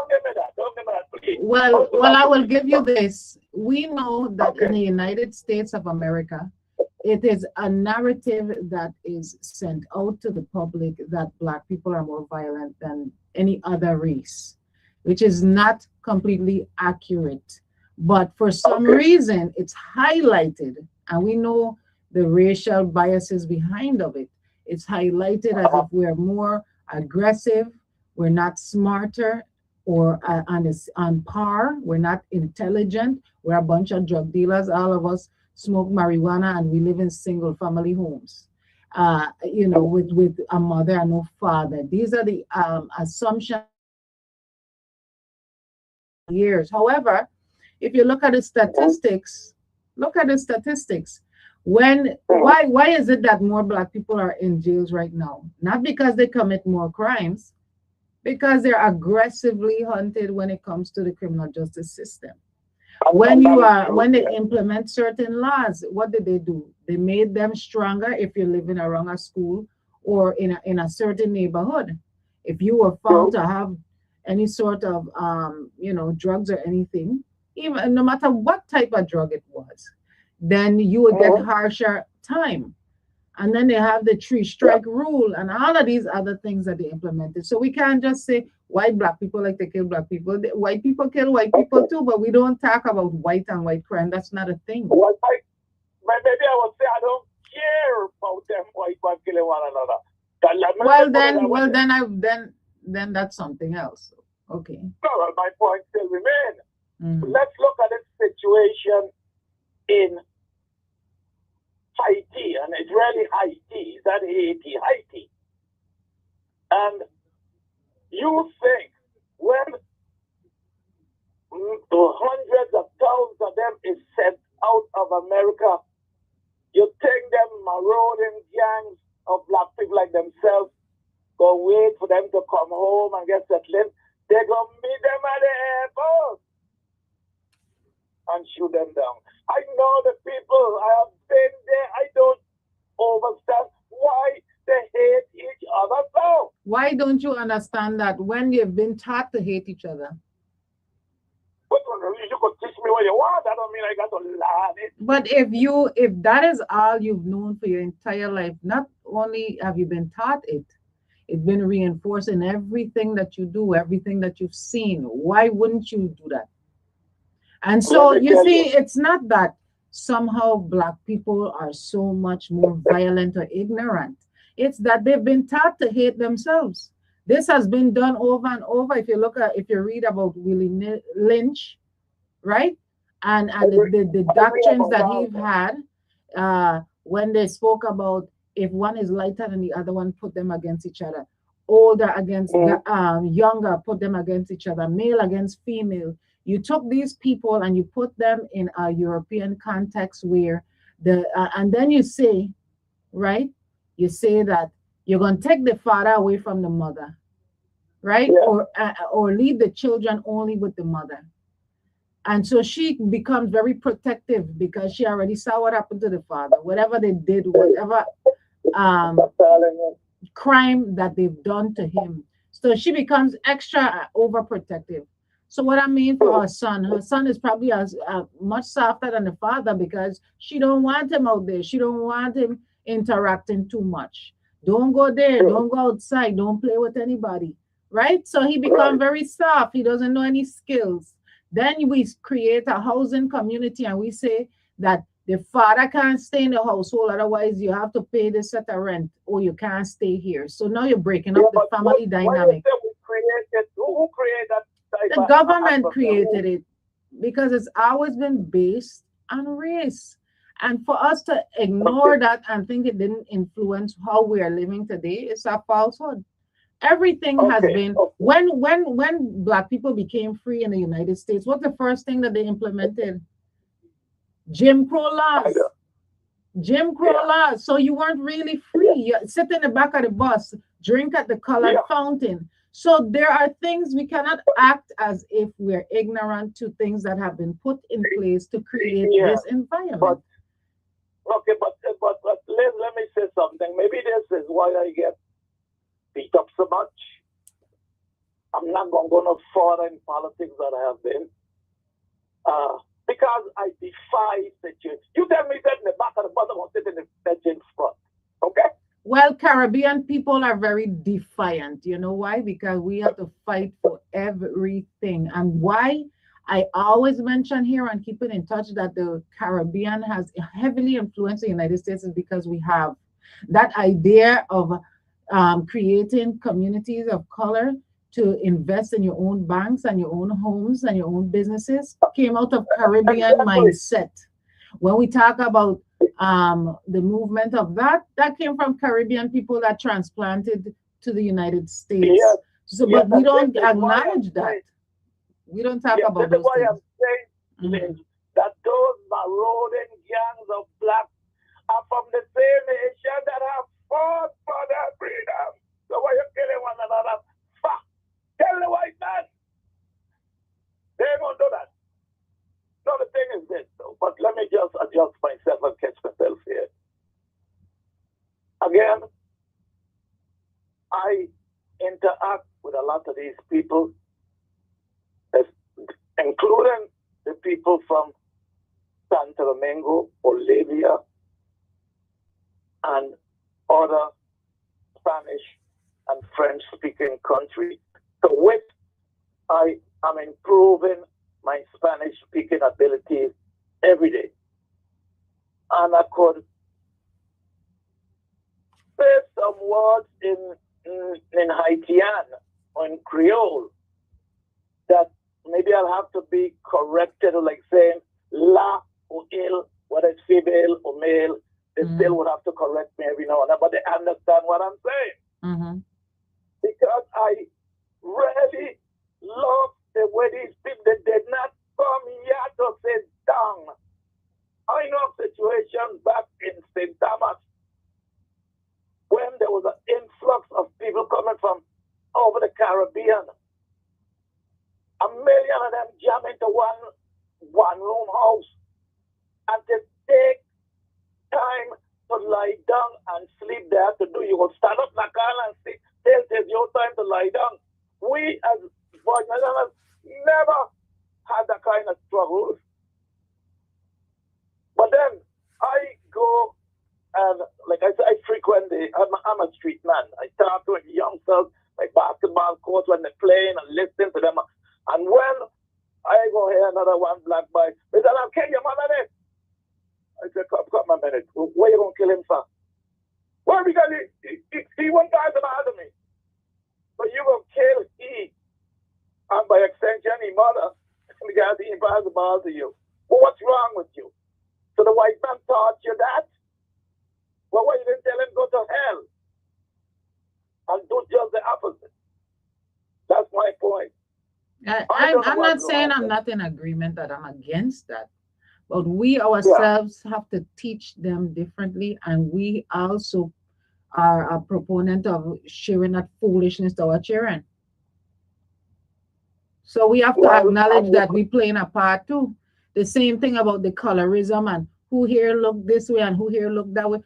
give me that. Don't give me that, please. Well, I will give you this. We know that in the United States of America, it is a narrative that is sent out to the public that black people are more violent than any other race, which is not completely accurate. But for some reason, it's highlighted, and we know the racial biases behind of it. It's highlighted as if we're more aggressive, we're not smarter, or on par, we're not intelligent, we're a bunch of drug dealers, all of us smoke marijuana, and we live in single family homes, you know, with a mother and no father. These are the assumptions years. However, if you look at the statistics, why is it that more black people are in jails right now? Not because they commit more crimes, because they're aggressively hunted when it comes to the criminal justice system. When they implement certain laws, what did they do? They made them stronger if you're living around a school or in a certain neighborhood. If you were found to have any sort of you know, drugs or anything, even no matter what type of drug it was, then you would get harsher time. And then they have the 3-strike rule and all of these other things that they implemented. So we can't just say white black people like to kill black people. White people kill white people too, but we don't talk about white and white crime. That's not a thing. Well, maybe I would say I don't care about them white one killing one another. Then that's something else. Okay. No, my point still remains. Let's look at the situation in Haiti. And you think when hundreds of thousands of them is sent out of America, you think them marauding gangs of black people like themselves go wait for them to come home and get settled in? They're going to meet them at the airport and shoot them down. I know the people. I have been there. I don't understand why they hate each other so. Why don't you understand that when you've been taught to hate each other? But you could teach me what you want. That don't mean I got to learn it. But if that is all you've known for your entire life, not only have you been taught it, it's been reinforced in everything that you do, everything that you've seen. Why wouldn't you do that? And so you see, it's not that somehow black people are so much more violent or ignorant. It's that they've been taught to hate themselves. This has been done over and over. If you read about Willie Lynch, right? And the doctrines that he had when they spoke about if one is lighter than the other one, put them against each other. Older against younger, put them against each other. Male against female. You took these people and you put them in a European context where and then you say, right? You say that you're going to take the father away from the mother, right? Yeah. Or leave the children only with the mother. And so she becomes very protective because she already saw what happened to the father, whatever they did, whatever crime that they've done to him. So she becomes extra overprotective. So what I mean for her son is probably much softer than the father because she don't want him out there. She don't want him interacting too much. Don't go there. Don't go outside. Don't play with anybody. Right? So he becomes very soft. He doesn't know any skills. Then we create a housing community and we say that the father can't stay in the household. Otherwise, you have to pay this set of rent or you can't stay here. So now you're breaking up the family dynamic. Who created that? The government created it because it's always been based on race. And for us to ignore that and think it didn't influence how we are living today is a falsehood. Everything has been when black people became free in the United States, what's the first thing that they implemented? Jim Crow laws. Jim Crow laws. So you weren't really free. You sit in the back of the bus, drink at the colored fountain. So there are things we cannot act as if we're ignorant to things that have been put in place to create this environment. But let me say something. Maybe this is why I get beat up so much. I'm not going to go no further in politics that I have been. Because I defy situations. You tell me that in the back of the bus, I'm going to sit in the in front. Okay? Well, Caribbean people are very defiant. You know why? Because we have to fight for everything. And why I always mention here and keep it in touch that the Caribbean has heavily influenced the United States is because we have that idea of creating communities of color to invest in your own banks and your own homes and your own businesses came out of Caribbean mindset. When we talk about the movement of that came from Caribbean people that transplanted to the United States. Yes. So, but we don't acknowledge that. We don't talk about those things. I'm saying that those marauding gangs of blacks are from the same nation that have fought for their freedom. So why you killing one another? Fuck! Tell the white man. They ain't gonna do that. No, the thing is this, though. But let me just adjust myself and catch myself here. Again, I interact with a lot of these people, including the people from Santo Domingo, Bolivia, and other Spanish and French-speaking countries, to which I am improving my Spanish-speaking abilities every day. And I could say some words in Haitian or in Creole that maybe I'll have to be corrected, like saying la or il, whether it's female or male. They still would have to correct me every now and then, but they understand into one room house and to take time to lie down and sleep there to do. You will stand up in a car and say, "It's your time to lie down." We as Virginians never had that kind of struggles. But then I go and, like I said, I frequent I'm a street man. I talk to youngsters, like basketball courts when they're playing and listening to them. And when I go hear another one black boy, they say, "I'll kill your mother then." I said, come a minute. What are you going to kill him for? Well, because he won't die to bother me. But you going to kill he, and by extension, his mother, because he buys the ball to you. Well, what's wrong with you? So the white man taught you that? Well, why you didn't tell him go to hell? And do just the opposite. That's my point. I'm not saying I'm not in agreement that I'm against that, but we ourselves have to teach them differently, and we also are a proponent of sharing that foolishness to our children. So we have to acknowledge that we playing a part too. The same thing about the colorism and who here look this way and who here look that way.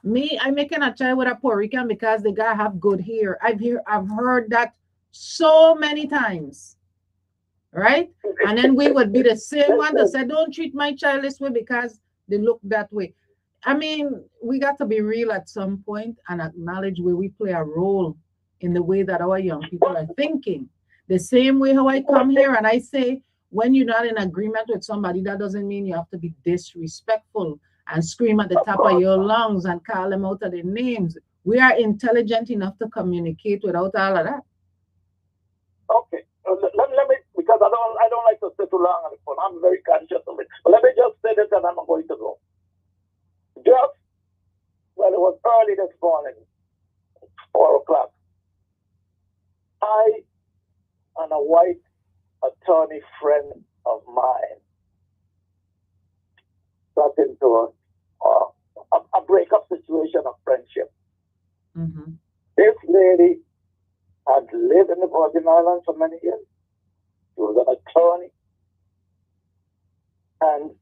Me, I'm making a child with a Puerto Rican because the guy have good hair. I've heard that so many times. Right? And then we would be the same one that said, "Don't treat my child this way because they look that way." I mean, we got to be real at some point and acknowledge where we play a role in the way that our young people are thinking. The same way how I come here and I say, when you're not in agreement with somebody, that doesn't mean you have to be disrespectful and scream at the top of your lungs and call them out of their names. We are intelligent enough to communicate without all of that. Okay. Let me, because I don't like to stay too long on the phone. I'm very conscious of it. But let me just say this and I'm going to go. Just when it was early this morning, 4 o'clock, I and a white attorney friend of mine got into a breakup situation of friendship. Mm-hmm. This lady had lived in the Virgin Islands for many years. She was an attorney. And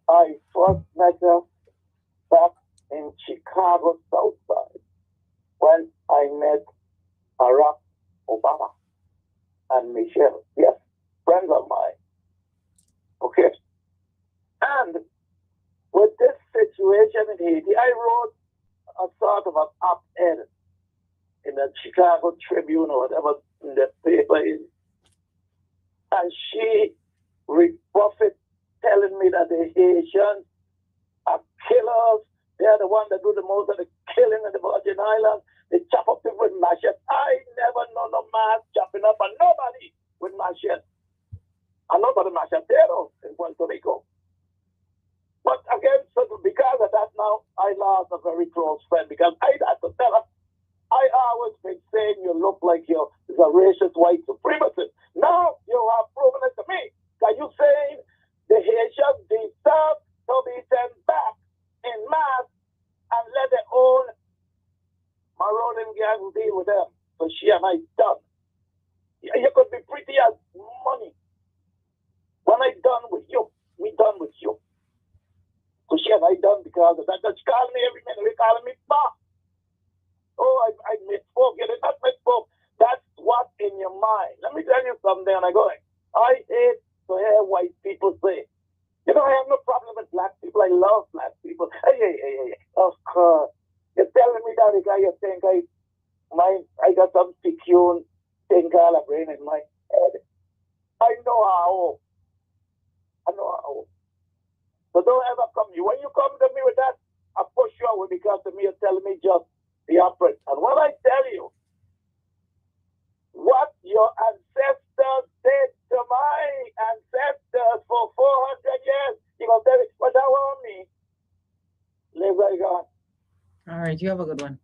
I first met her back in Chicago, South Side, when I met Barack Obama and Michelle. Yes, friends of mine. Okay. And with this situation in Haiti, I wrote a sort of an op-ed in the Chicago Tribune or whatever in the paper is. And she rebuffed, telling me that the Haitians are killers. They're the ones that do the most of the killing in the Virgin Islands. They chop up people with machete. I never know no man chopping up on nobody with machete. I know about the macheteros in Puerto Rico. But again, so because of that now, I lost a very close friend because I had to tell her, I always been saying you look like you're a racist white supremacist. Now you have proven it to me. Are you saying the Haitians deserve to be sent back in mass and let their own Maroon gang deal with them? So she and I done. You could be pretty as money. When I done with you, we done with you. So she and I done because of that. She called me every minute. They calling me back. Oh, I misspoke. You did not misspoke. That's what's in your mind. Let me tell you something. And I go, I hate to hear white people say, you know, I have no problem with black people. I love black people. Hey. Of course. You're telling me that because you think I got some picune thing called a brain in my head. I know how. So don't ever come. When you come to me with that, I push you away because to me you're telling me just the opposite. And when I tell you what your ancestors did to my ancestors for 400 years, you're going to tell me, but that won't me. Live like God. All right, you have a good one.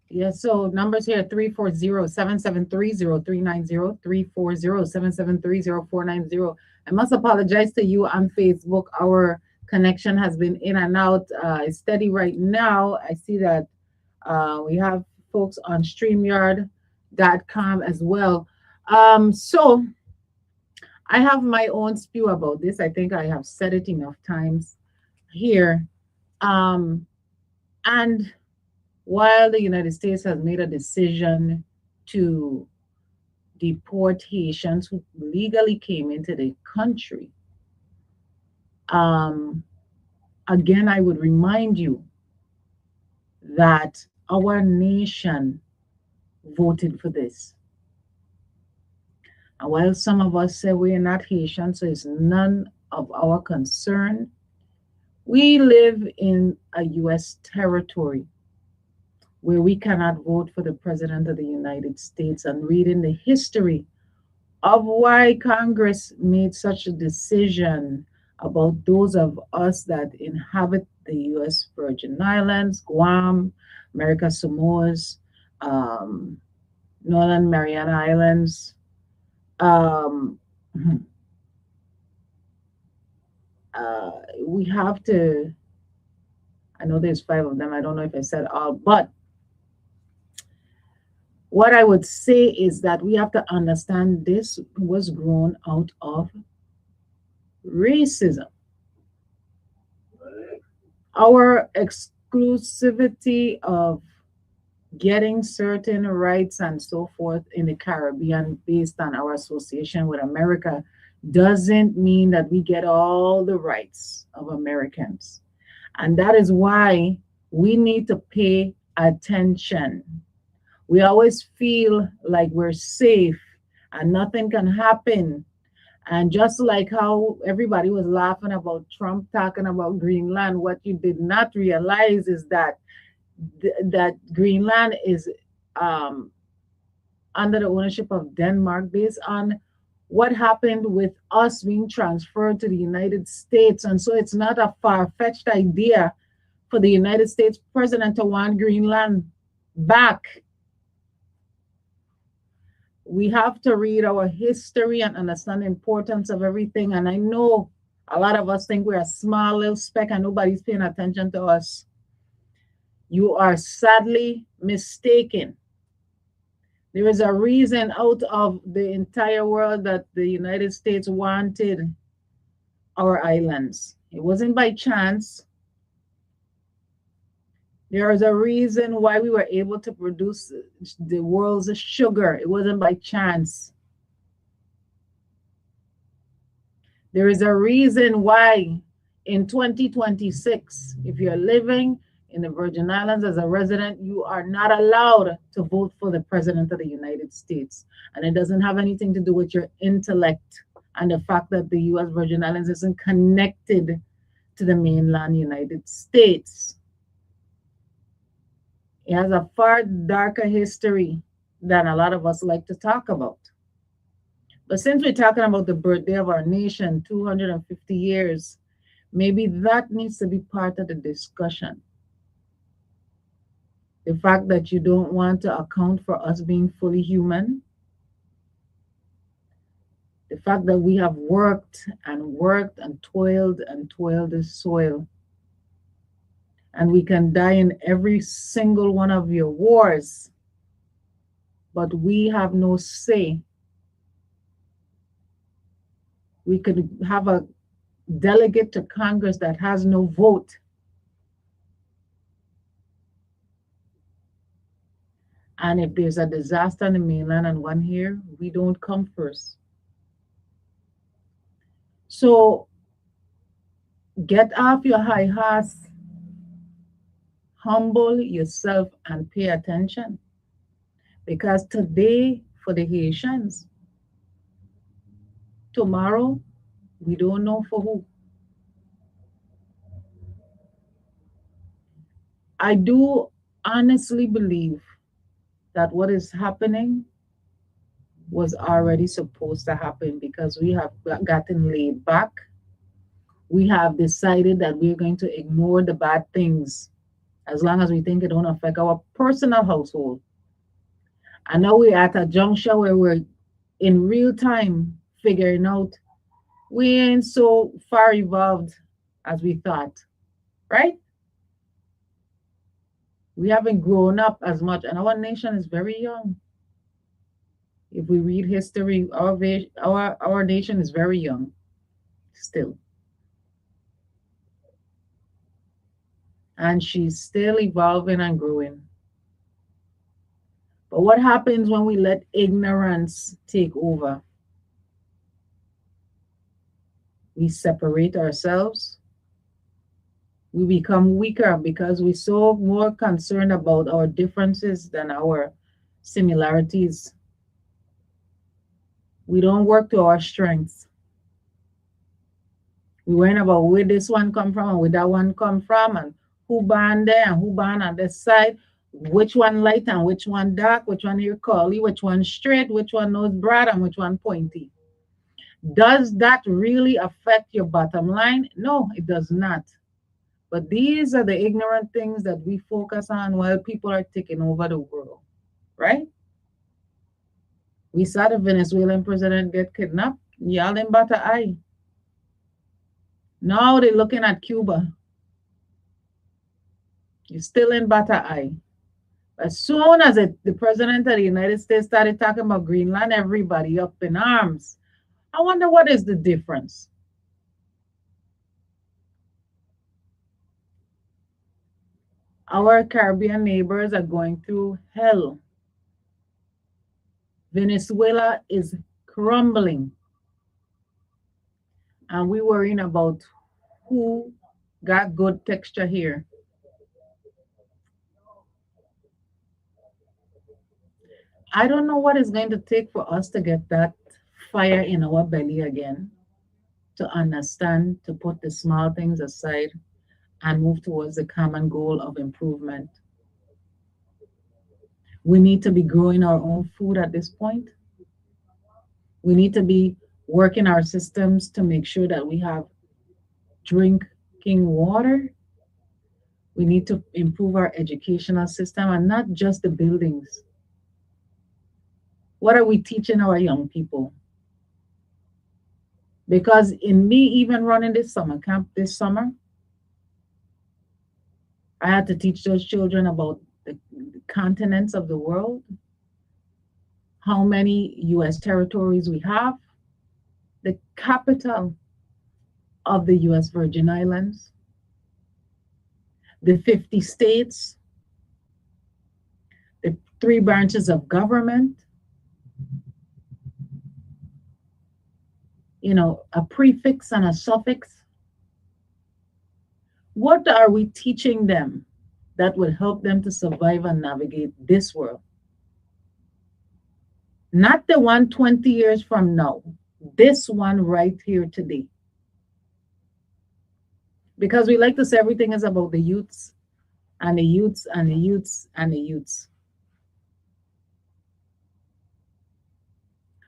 Yeah, so numbers here 340-773-0390, 340-773-0490. I must apologize to you on Facebook. Our connection has been in and out. It's steady right now. I see that we have folks on StreamYard.com as well. So I have my own spew about this. I think I have said it enough times here. Um, and while the United States has made a decision to deport Haitians who legally came into the country, um, again, I would remind you that our nation voted for this. And while some of us say we're not Haitian, so it's none of our concern, we live in a US territory where we cannot vote for the President of the United States. And reading the history of why Congress made such a decision about those of us that inhabit the US Virgin Islands, Guam, America Samoas, um, Northern Mariana Islands. Um, uh, we have to, I know there's five of them, I don't know if I said all, but what I would say is that we have to understand this was grown out of racism. Our exclusivity of getting certain rights and so forth in the Caribbean based on our association with America doesn't mean that we get all the rights of Americans. And that is why we need to pay attention. We always feel like we're safe and nothing can happen. And just like how everybody was laughing about Trump talking about Greenland, what you did not realize is that that Greenland is um, under the ownership of Denmark based on what happened with us being transferred to the United States. And so it's not a far fetched idea for the United States president to want Greenland back. We have to read our history and understand the importance of everything. And I know a lot of us think we're a small little speck and nobody's paying attention to us. You are sadly mistaken. There is a reason out of the entire world that the United States wanted our islands. It wasn't by chance. There is a reason why we were able to produce the world's sugar. It wasn't by chance. There is a reason why in 2026, if you're living in the Virgin Islands as a resident, you are not allowed to vote for the President of the United States. And it doesn't have anything to do with your intellect and the fact that the US Virgin Islands isn't connected to the mainland United States. It has a far darker history than a lot of us like to talk about. But since we're talking about the birthday of our nation, 250 years, maybe that needs to be part of the discussion. The fact that you don't want to account for us being fully human, the fact that we have worked and toiled the soil, and we can die in every single one of your wars, but we have no say. We could have a delegate to Congress that has no vote. And if there's a disaster on the mainland and one here, we don't come first. So get off your high horse, humble yourself, and pay attention. Because today, for the Haitians, tomorrow, we don't know for who. I do honestly believe that what is happening was already supposed to happen because we have gotten laid back. We have decided that we're going to ignore the bad things as long as we think it don't affect our personal household. And now we're at a juncture where we're in real time figuring out we ain't so far evolved as we thought, right? We haven't grown up as much, and our nation is very young. If we read history, our nation is very young still, and she's still evolving and growing. But what happens when we let ignorance take over? We separate ourselves. We become weaker because we're so more concerned about our differences than our similarities. We don't work to our strengths. We worry about where this one come from and where that one come from and who born there and who born on this side, which one light and which one dark, which one here curly, which one straight, which one nose broad and which one pointy. Does that really affect your bottom line? No, it does not. But these are the ignorant things that we focus on while people are taking over the world, right? We saw the Venezuelan president get kidnapped. Y'all in bata eye. Now they're looking at Cuba. You're still in bata eye. As soon as the president of the United States started talking about Greenland, everybody up in arms. I wonder what is the difference. Our Caribbean neighbors are going through hell. Venezuela is crumbling, and we worrying about who got good texture here. I don't know what it's going to take for us to get that fire in our belly again, to understand, to put the small things aside and move towards the common goal of improvement. We need to be growing our own food at this point. We need to be working our systems to make sure that we have drinking water. We need to improve our educational system and not just the buildings. What are we teaching our young people? Because in me even running this summer camp this summer, I had to teach those children about the continents of the world, how many US territories we have, the capital of the US Virgin Islands, the 50 states, the three branches of government, a prefix and a suffix. What are we teaching them that would help them to survive and navigate this world? Not the one 20 years from now, this one right here today. Because we like to say everything is about the youths and the youths and the youths and the youths.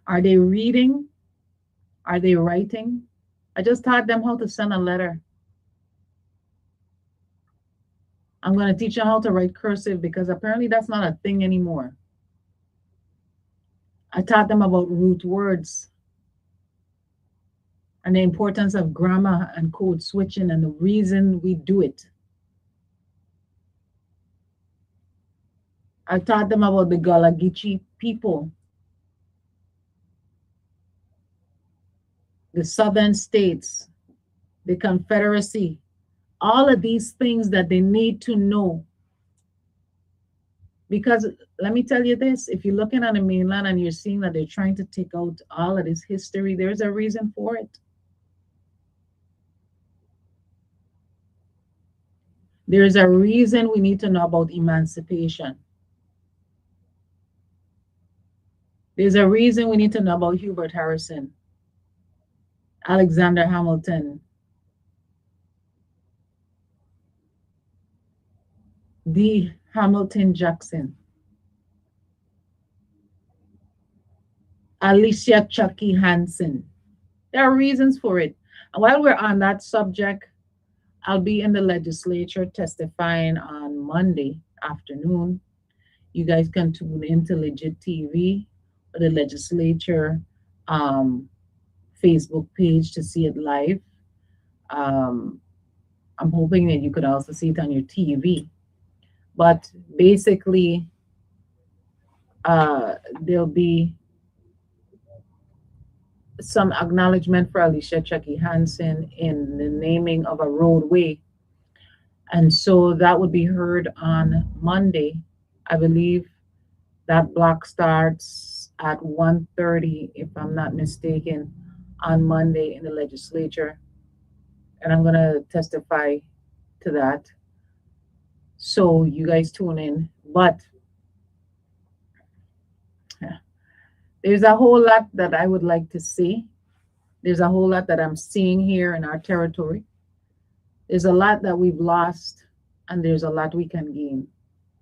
Are they reading? Are they writing? I just taught them how to send a letter. I'm going to teach them how to write cursive because apparently that's not a thing anymore. I taught them about root words and the importance of grammar and code switching and the reason we do it. I taught them about the Galagichi people, the southern states, the Confederacy, all of these things that they need to know. Because let me tell you this, if you're looking at the mainland and you're seeing that they're trying to take out all of this history, there's a reason for it. There's a reason we need to know about emancipation. There's a reason we need to know about Hubert Harrison, Alexander Hamilton, D. Hamilton Jackson, Alicia Chucky Hansen. There are reasons for it. And while we're on that subject, I'll be in the legislature testifying on Monday afternoon. You guys can tune into Legit TV or the legislature Facebook page to see it live. Um, I'm hoping that you could also see it on your TV. But basically, there'll be some acknowledgement for Alicia Chucky Hansen in the naming of a roadway. And so that would be heard on Monday. I believe that block starts at 1:30, if I'm not mistaken, on Monday in the legislature. And I'm going to testify to that. So you guys tune in. But there's a whole lot that I would like to see. There's a whole lot that I'm seeing here in our territory. There's a lot that we've lost, and there's a lot we can gain.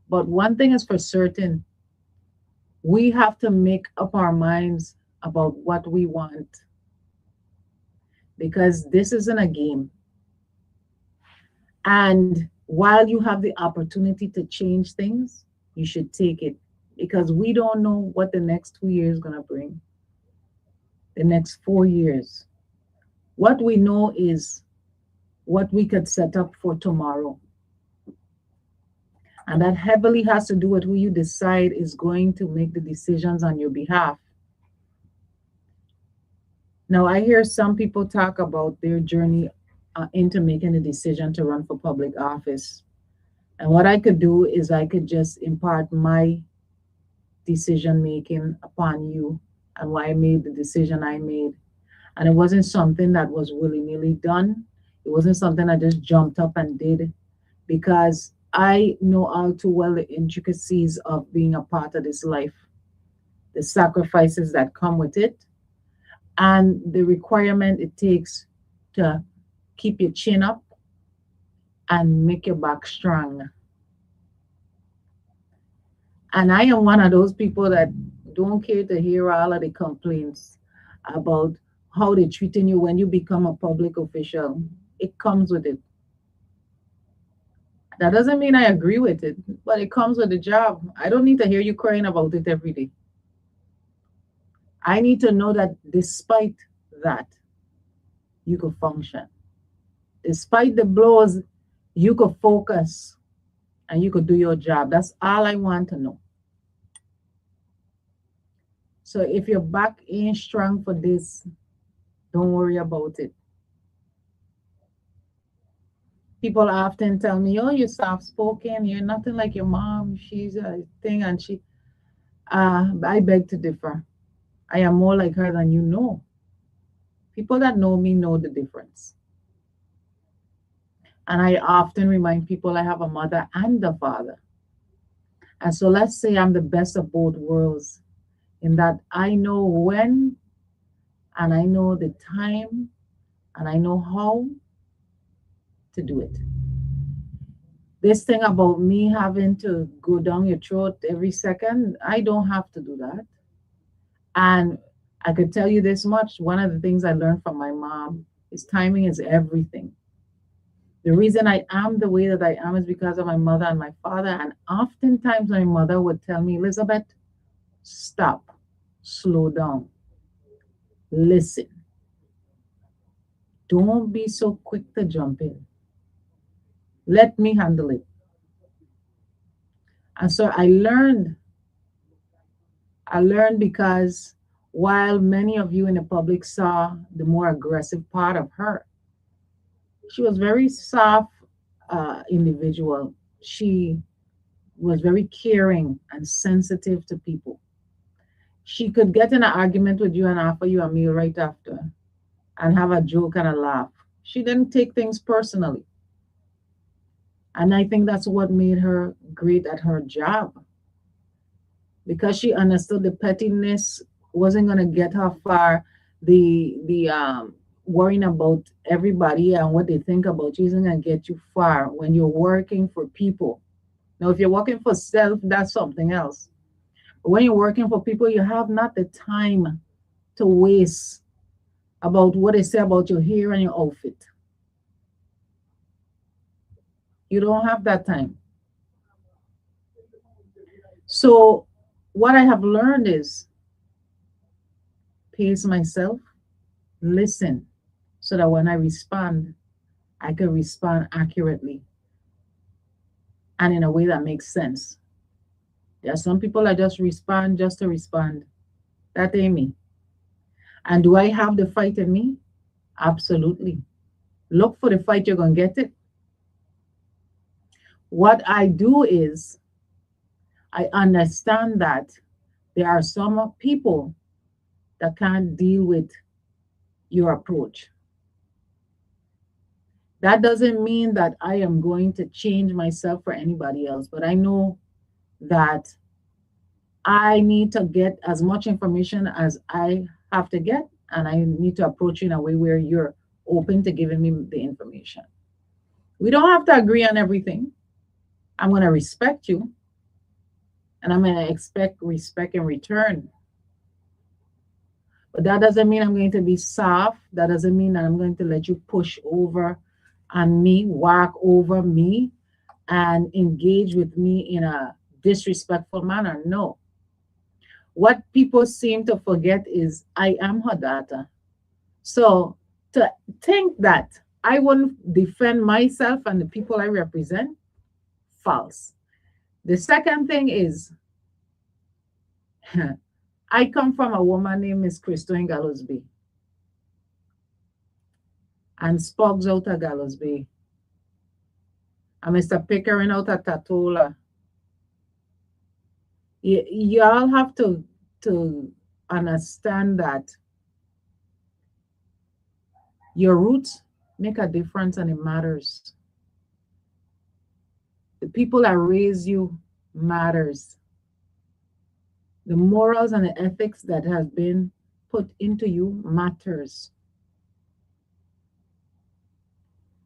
But one thing is for certain, we have to make up our minds about what we want, because this isn't a game. And while you have the opportunity to change things, you should take it, because we don't know what the next 2 years is going to bring, the next 4 years. What we know is what we could set up for tomorrow. And that heavily has to do with who you decide is going to make the decisions on your behalf. Now, I hear some people talk about their journey into making a decision to run for public office. And what I could do is I could just impart my decision making upon you and why I made the decision I made. And it wasn't something that was willy nilly done. It wasn't something I just jumped up and did, because I know all too well the intricacies of being a part of this life, the sacrifices that come with it, and the requirement it takes to keep your chin up and make your back strong. And I am one of those people that don't care to hear all of the complaints about how they're treating you when you become a public official. It comes with it. That doesn't mean I agree with it, but it comes with the job. I don't need to hear you crying about it every day. I need to know that despite that, you could function. Despite the blows, you could focus and you could do your job. That's all I want to know. So if your back ain't strong for this, don't worry about it. People often tell me, "Oh, you're soft spoken. You're nothing like your mom. She's a thing," and I beg to differ. I am more like her than you know. People that know me know the difference. And I often remind people I have a mother and a father. And so let's say I'm the best of both worlds, in that I know when, and I know the time, and I know how to do it. This thing about me having to go down your throat every second, I don't have to do that. And I could tell you this much, one of the things I learned from my mom is timing is everything. The reason I am the way that I am is because of my mother and my father. And oftentimes my mother would tell me, "Elizabeth, stop, slow down, listen. Don't be so quick to jump in. Let me handle it." And so I learned because while many of you in the public saw the more aggressive part of her, she was very soft individual. She was very caring and sensitive to people. She could get in an argument with you and offer you a meal right after and have a joke and a laugh. She didn't take things personally. And I think that's what made her great at her job, because she understood the pettiness wasn't going to get her far. The worrying about everybody and what they think about you isn't going to get you far when you're working for people. Now, if you're working for self, that's something else. But when you're working for people, you have not the time to waste about what they say about your hair and your outfit. You don't have that time. So what I have learned is pace myself, listen, so that when I respond, I can respond accurately and in a way that makes sense. There are some people that just respond just to respond. That ain't me. And do I have the fight in me? Absolutely. Look for the fight, you're going to get it. What I do is I understand that there are some people that can't deal with your approach. That doesn't mean that I am going to change myself for anybody else, but I know that I need to get as much information as I have to get, and I need to approach you in a way where you're open to giving me the information. We don't have to agree on everything. I'm going to respect you, and I'm going to expect respect in return. But that doesn't mean I'm going to be soft. That doesn't mean that I'm going to let you push over on me, walk over me, and engage with me in a disrespectful manner. No. What people seem to forget is I am her daughter. So to think that I wouldn't defend myself and the people I represent, false. The second thing is I come from a woman named Miss Christine Gallows Bay and Spogs out of Gallows Bay and Mr. Pickering out of Tatola. Y'all have to understand that your roots make a difference and it matters. The people that raise you matters. The morals and the ethics that have been put into you matters.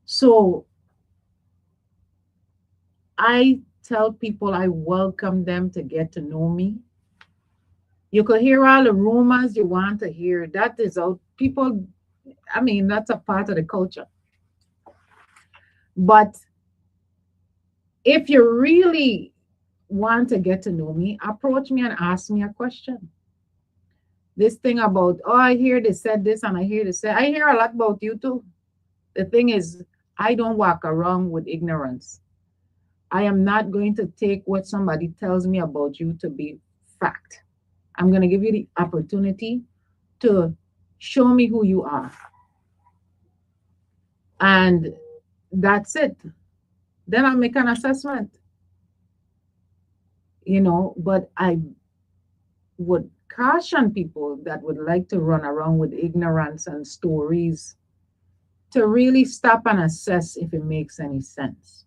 So I tell people I welcome them to get to know me. You could hear all the rumors you want to hear. That is out. People, I mean, that's a part of the culture. But if you really want to get to know me, approach me and ask me a question. This thing about, oh, I hear they said this and I hear they said, I hear a lot about you too. The thing is, I don't walk around with ignorance. I am not going to take what somebody tells me about you to be fact. I'm going to give you the opportunity to show me who you are. And that's it. Then I'll make an assessment, but I would caution people that would like to run around with ignorance and stories to really stop and assess if it makes any sense.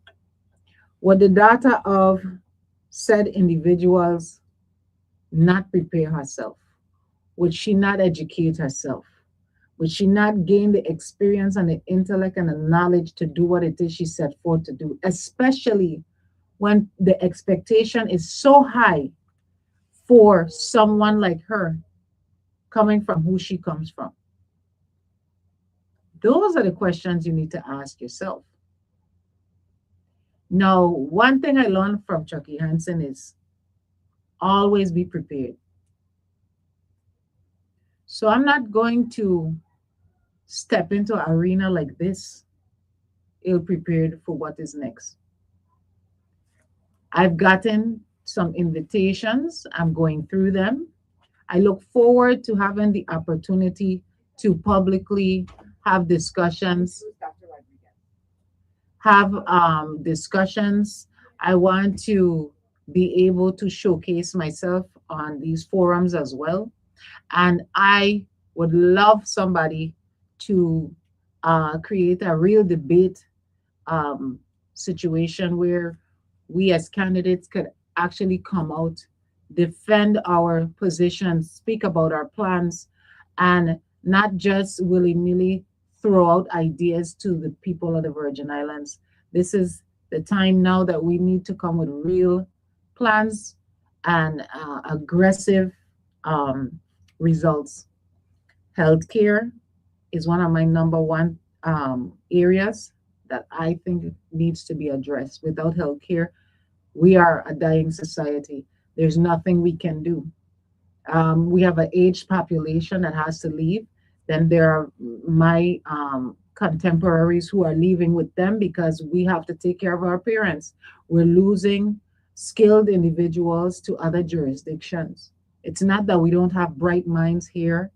Would the data of said individuals not prepare herself? Would she not educate herself? Would she not gain the experience and the intellect and the knowledge to do what it is she set forth to do, especially when the expectation is so high for someone like her coming from who she comes from? Those are the questions you need to ask yourself. Now, one thing I learned from Chucky Hansen is always be prepared. So I'm not going to step into an arena like this ill prepared for what is next. I've gotten some invitations. I'm going through them. I look forward to having the opportunity to publicly have discussions. I want to be able to showcase myself on these forums as well. And I would love somebody to create a real debate situation where we as candidates could actually come out, defend our positions, speak about our plans, and not just willy-nilly throw out ideas to the people of the Virgin Islands. This is the time now that we need to come with real plans and aggressive results. Healthcare is one of my number one areas that I think needs to be addressed. Without healthcare, we are a dying society. There's nothing we can do. We have an aged population that has to leave. Then there are my contemporaries who are leaving with them because we have to take care of our parents. We're losing skilled individuals to other jurisdictions. It's not that we don't have bright minds here.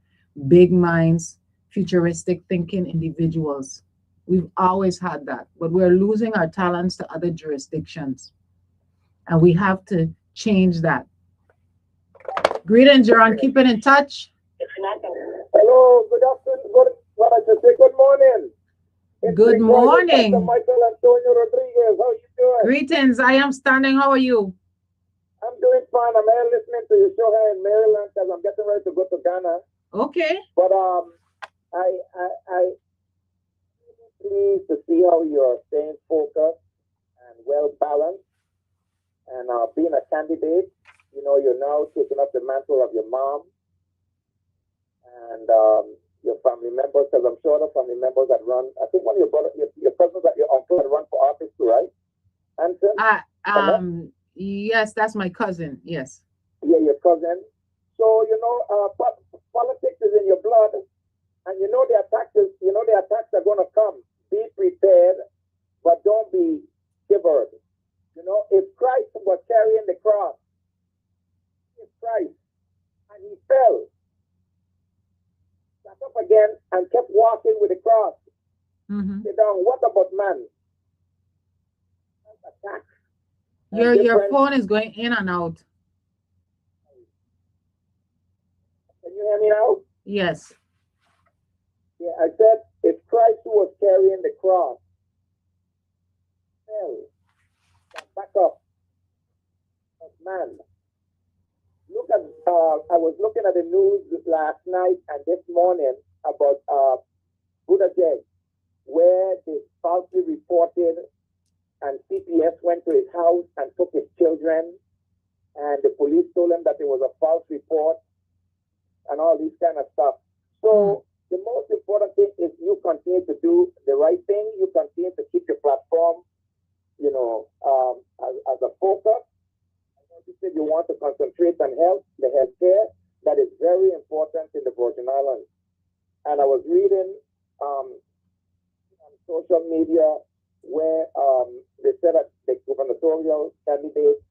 big minds, futuristic thinking individuals. We've always had that, but we're losing our talents to other jurisdictions, and we have to change that. Greetings, Jaron. Keep it in touch. Hello, good afternoon. What I should say, good morning. It's Good recorded Dr. morning. Michael Antonio Rodriguez. How you doing? Greetings. I am standing. How are you? I'm doing fine. I'm here listening to your show here in Maryland because I'm getting ready to go to Ghana. Okay. But I pleased to see how you're staying focused and well balanced. And being a candidate, you're now taking up the mantle of your mom and your family members, because I'm sure the family members that run, I think one of your brother, your cousins, that your uncle that run for office too, right? Hansen? Yes, that's my cousin. Yes. Yeah, your cousin. So, politics is in your blood, and the attacks are going to come. Be prepared, but don't be shivered. If Christ was carrying the cross, if Christ, and he fell, got up again, and kept walking with the cross, sit down, what about man? Attacks. Your phone is going in and out. Can you hear me now? Yes. Yeah, I said if Christ who was carrying the cross fell, back up, but man. Look at I was looking at the news last night and this morning about Budapest, where they falsely reported, and CPS went to his house and took his children, and the police told him that it was a false report and all these kind of stuff. So the most important thing is you continue to do the right thing. You continue to keep your platform, as a focus. You said you want to concentrate on health, the healthcare. That is very important in the Virgin Islands. And I was reading on social media where they said that the gubernatorial candidates,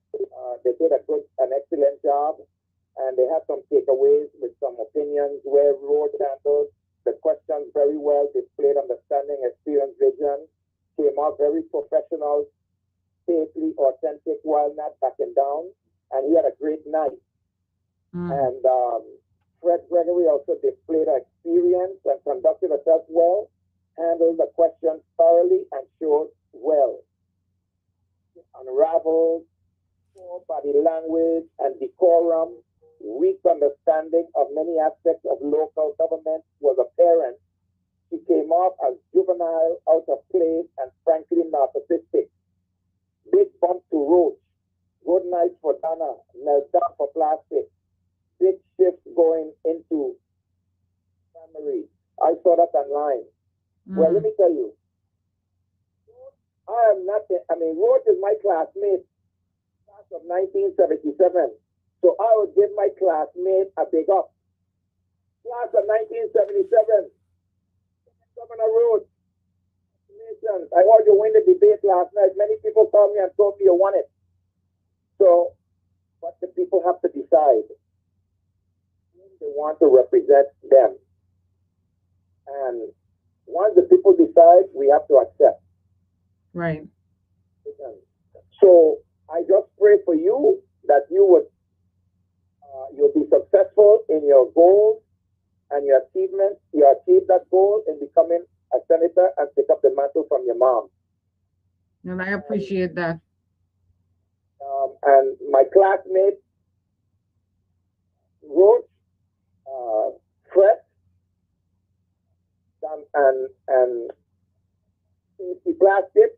they did an excellent job, and they had some takeaways with some opinions where Road handled the questions very well, displayed understanding, experience, vision, came out very professional, safely authentic while not backing down, and he had a great night. And Fred Gregory also displayed her experience and conducted herself well, handled the questions thoroughly and showed well. Unraveled poor body language and decorum, weak understanding of many aspects of local government was apparent. She came off as juvenile, out of place, and frankly narcissistic. Big bump to Roach. Good night for Donna. Meltdown for Plastic. Big shift going into memory. I saw that online. Well, let me tell you, I am not, Roach is my classmate, class of 1977. So I would give my classmate a big up. Class of 1977. Governor Roach. I heard you win the debate last night. Many people called me and told me you won it. So, but the people have to decide who they want to represent them. And once the people decide, we have to accept. Right. So I just pray for you that you'll be successful in your goals and your achievements. You achieve that goal in becoming a senator and pick up the mantle from your mom. And I appreciate that. And my classmate wrote, Fred, and he blasted.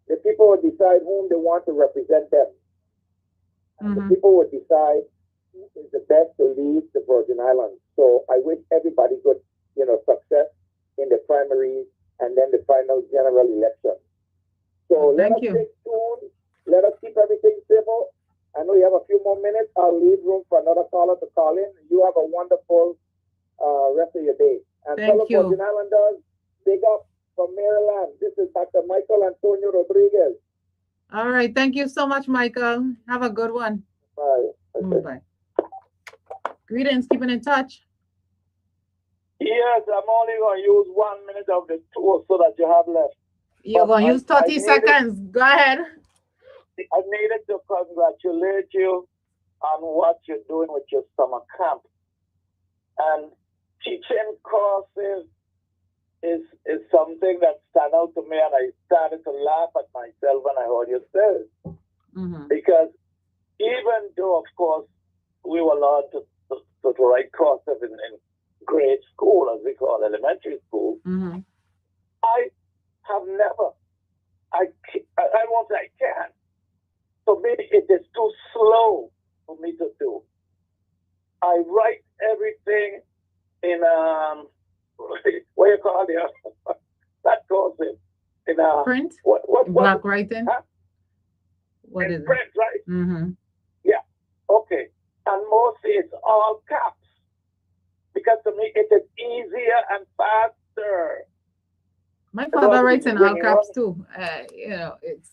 The people will decide whom they want to represent them. And the people will decide who is the best to lead the Virgin Islands. So I wish everybody good, success in the primaries and then the final general election. So let us stay tuned. Let us keep everything civil. I know you have a few more minutes. I'll leave room for another caller to call in. You have a wonderful rest of your day. And fellow Virgin Islanders, big up from Maryland. This is Dr. Michael Antonio Rodriguez. All right. Thank you so much, Michael. Have a good one. Bye. Bye. Greetings. Keeping in touch. Yes, I'm only going to use 1 minute of the tour so that you have left. You're But going to use I 30 seconds. Go ahead. needed to congratulate you on what you're doing with your summer camp. And teaching courses is something that stand out to me, and I started to laugh at myself when I heard you say it. Mm-hmm. Because even though, of course, we were allowed to write courses in grade school, as we call elementary school, Mm-hmm. I have never, I won't say I can't. For me, it is too slow for me to do. I write everything in what you call it? That goes in Print? what Block writing? huh? What In is it? print, right? Mm-hmm. Yeah. Okay. And mostly it's all caps because to me it is easier and faster. My You know, father writes in when all you caps run, too. It's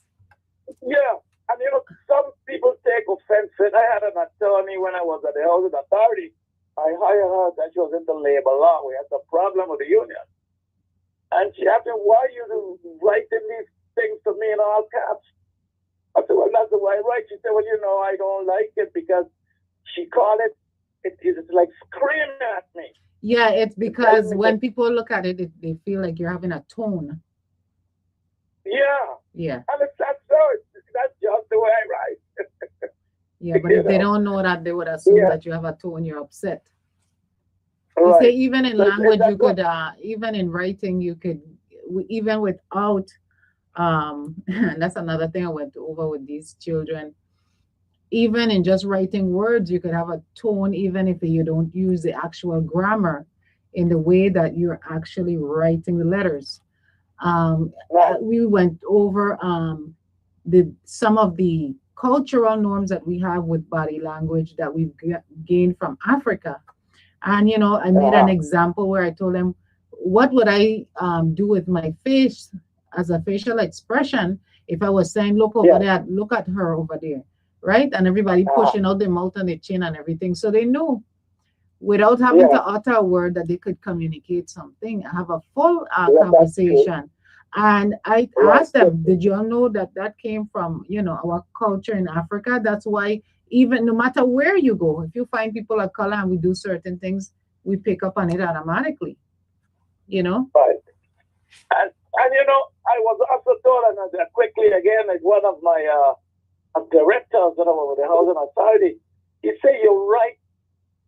yeah. And some people take offense. And I had an attorney when I was at the housing authority. I hired her that she was into labor law. We had a problem with the union. And she asked me, why are you writing these things to me in all caps? I said, well, that's the way I write. She said, well, I don't like it because she called it's like screaming at me. yeah, it's It's telling because me when that, people look at it, they feel like you're having a tone. yeah. Yeah. And that's so, that's just the way I write. Yeah, but you if they know? don't know that, they would assume Yeah. that you have a tone, you're upset. You say Right. even in So language, you that's could, what, even in writing, you could, even without, and that's another thing I went over with these children. Even in just writing words, you could have a tone, even if you don't use the actual grammar in the way that you're actually writing the letters. right. We went over the some of the cultural norms that we have with body language that we've gained from Africa. And I made an Uh-huh. example where I told them, what would I do with my face as a facial expression if I was saying, look over Yes. there, look at her over there, right? And everybody Uh-huh. pushing out their mouth and their chin and everything. So they knew without having Yes. to utter a word that they could communicate something, have a full Yeah, that's true. conversation. And I Right. asked them, did you all know that that came from, our culture in Africa? That's why even no matter where you go, if you find people of color and we do certain things, we pick up on it automatically, you know? Right. And I was also told, and quickly again, as one of my directors that I was with the housing authority, he said you write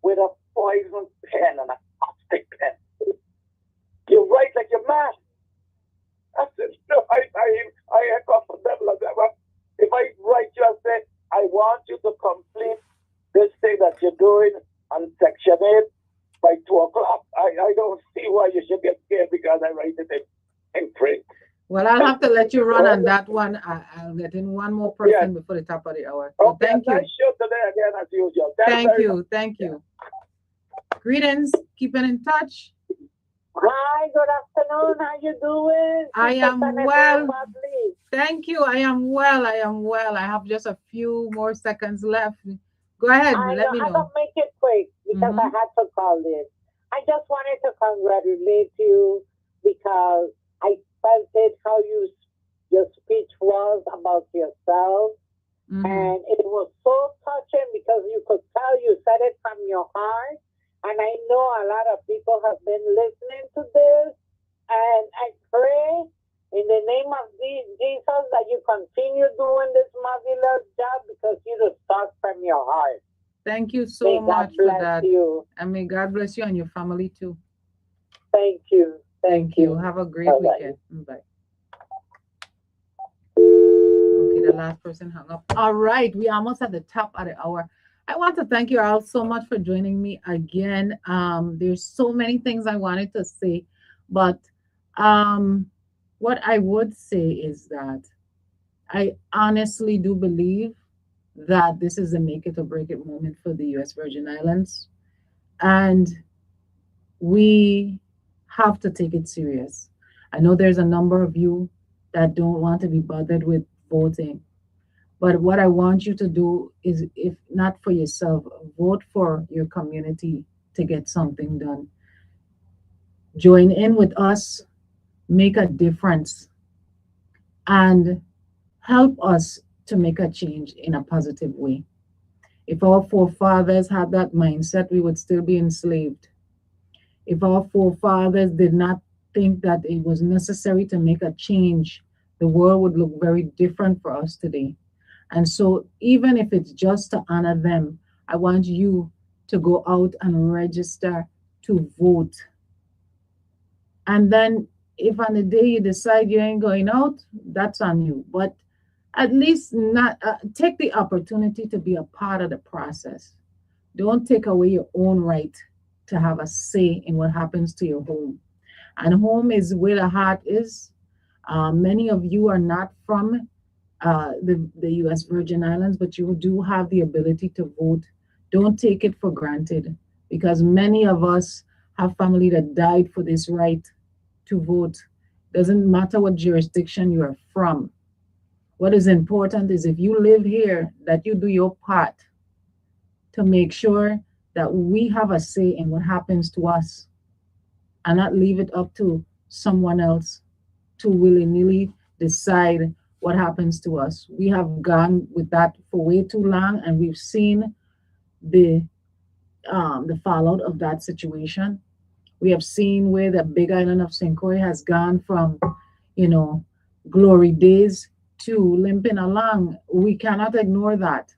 with a poison pen and a caustic pen. You write like you're mad. I said, no, I echo for them like that. But if I write you and say, I want you to complete this thing that you're doing on section 8 by 2 o'clock, I don't see why you should get scared because I write it in print. Well, I'll have to let you run on that one. I'll get in one more Yes. person before the top of the hour. So Okay, thank nice you. show today again as usual. Thanks Thank very much. you. Thank you. Greetings. Keeping in touch. Hi, good afternoon. How you doing? I Sister am Senator well. Motley. Thank you. I am well. I am well. I have just a few more seconds left. Go ahead. I Let know me I'm know. gonna make it quick because I Mm-hmm. had to call this. I just wanted to congratulate you because I felt it how your speech was about yourself. Mm-hmm. And it was so touching because you could tell you said it from your heart. And I know a lot of people have been listening to this. And I pray in the name of Jesus that you continue doing this marvelous job because you just start from your heart. Thank you so May God much for bless that. you. And may God bless you and your family too. Thank you. Thank Thank you. you. Have a great Bye bye. weekend. Bye. Okay, the last person hung up. All right, we are almost at the top of the hour. I want to thank you all so much for joining me again. There's so many things I wanted to say, but um, what I would say is that I honestly do believe that this is a make it or break it moment for the U.S. Virgin Islands, and we have to take it serious. I know there's a number of you that don't want to be bothered with voting. But what I want you to do is, if not for yourself, vote for your community to get something done. join in with us, make a difference, and help us to make a change in a positive way. If our forefathers had that mindset, we would still be enslaved. If our forefathers did not think that it was necessary to make a change, the world would look very different for us today. And so, even if it's just to honor them, I want you to go out and register to vote. And then, if on the day you decide you ain't going out, that's on you. But at least not take the opportunity to be a part of the process. Don't take away your own right to have a say in what happens to your home. And home is where the heart is. Many of you are not from the US Virgin Islands, but you do have the ability to vote. Don't take it for granted because many of us have family that died for this right to vote. Doesn't matter what jurisdiction you are from. What is important is if you live here, that you do your part to make sure that we have a say in what happens to us and not leave it up to someone else to willy nilly decide what happens to us. We have gone with that for way too long, and we've seen the the fallout of that situation. We have seen where the Big Island of St. Croix has gone from, you know, glory days to limping along. We cannot ignore that.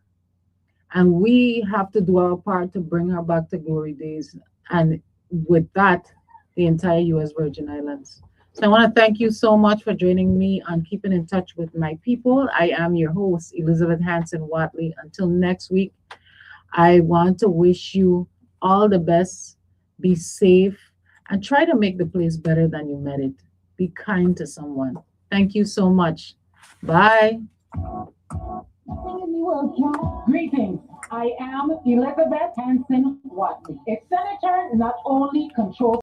And we have to do our part to bring her back to glory days. And with that, the entire US Virgin Islands. So I want to thank you so much for joining me on Keeping in Touch with My People. I am your host, Elizabeth Hansen Watley. Until next week, I want to wish you all the best. Be safe and try to make the place better than you met it. Be kind to someone. Thank you so much. Bye. Greetings. I am Elizabeth Hansen Watley, a senator not only controls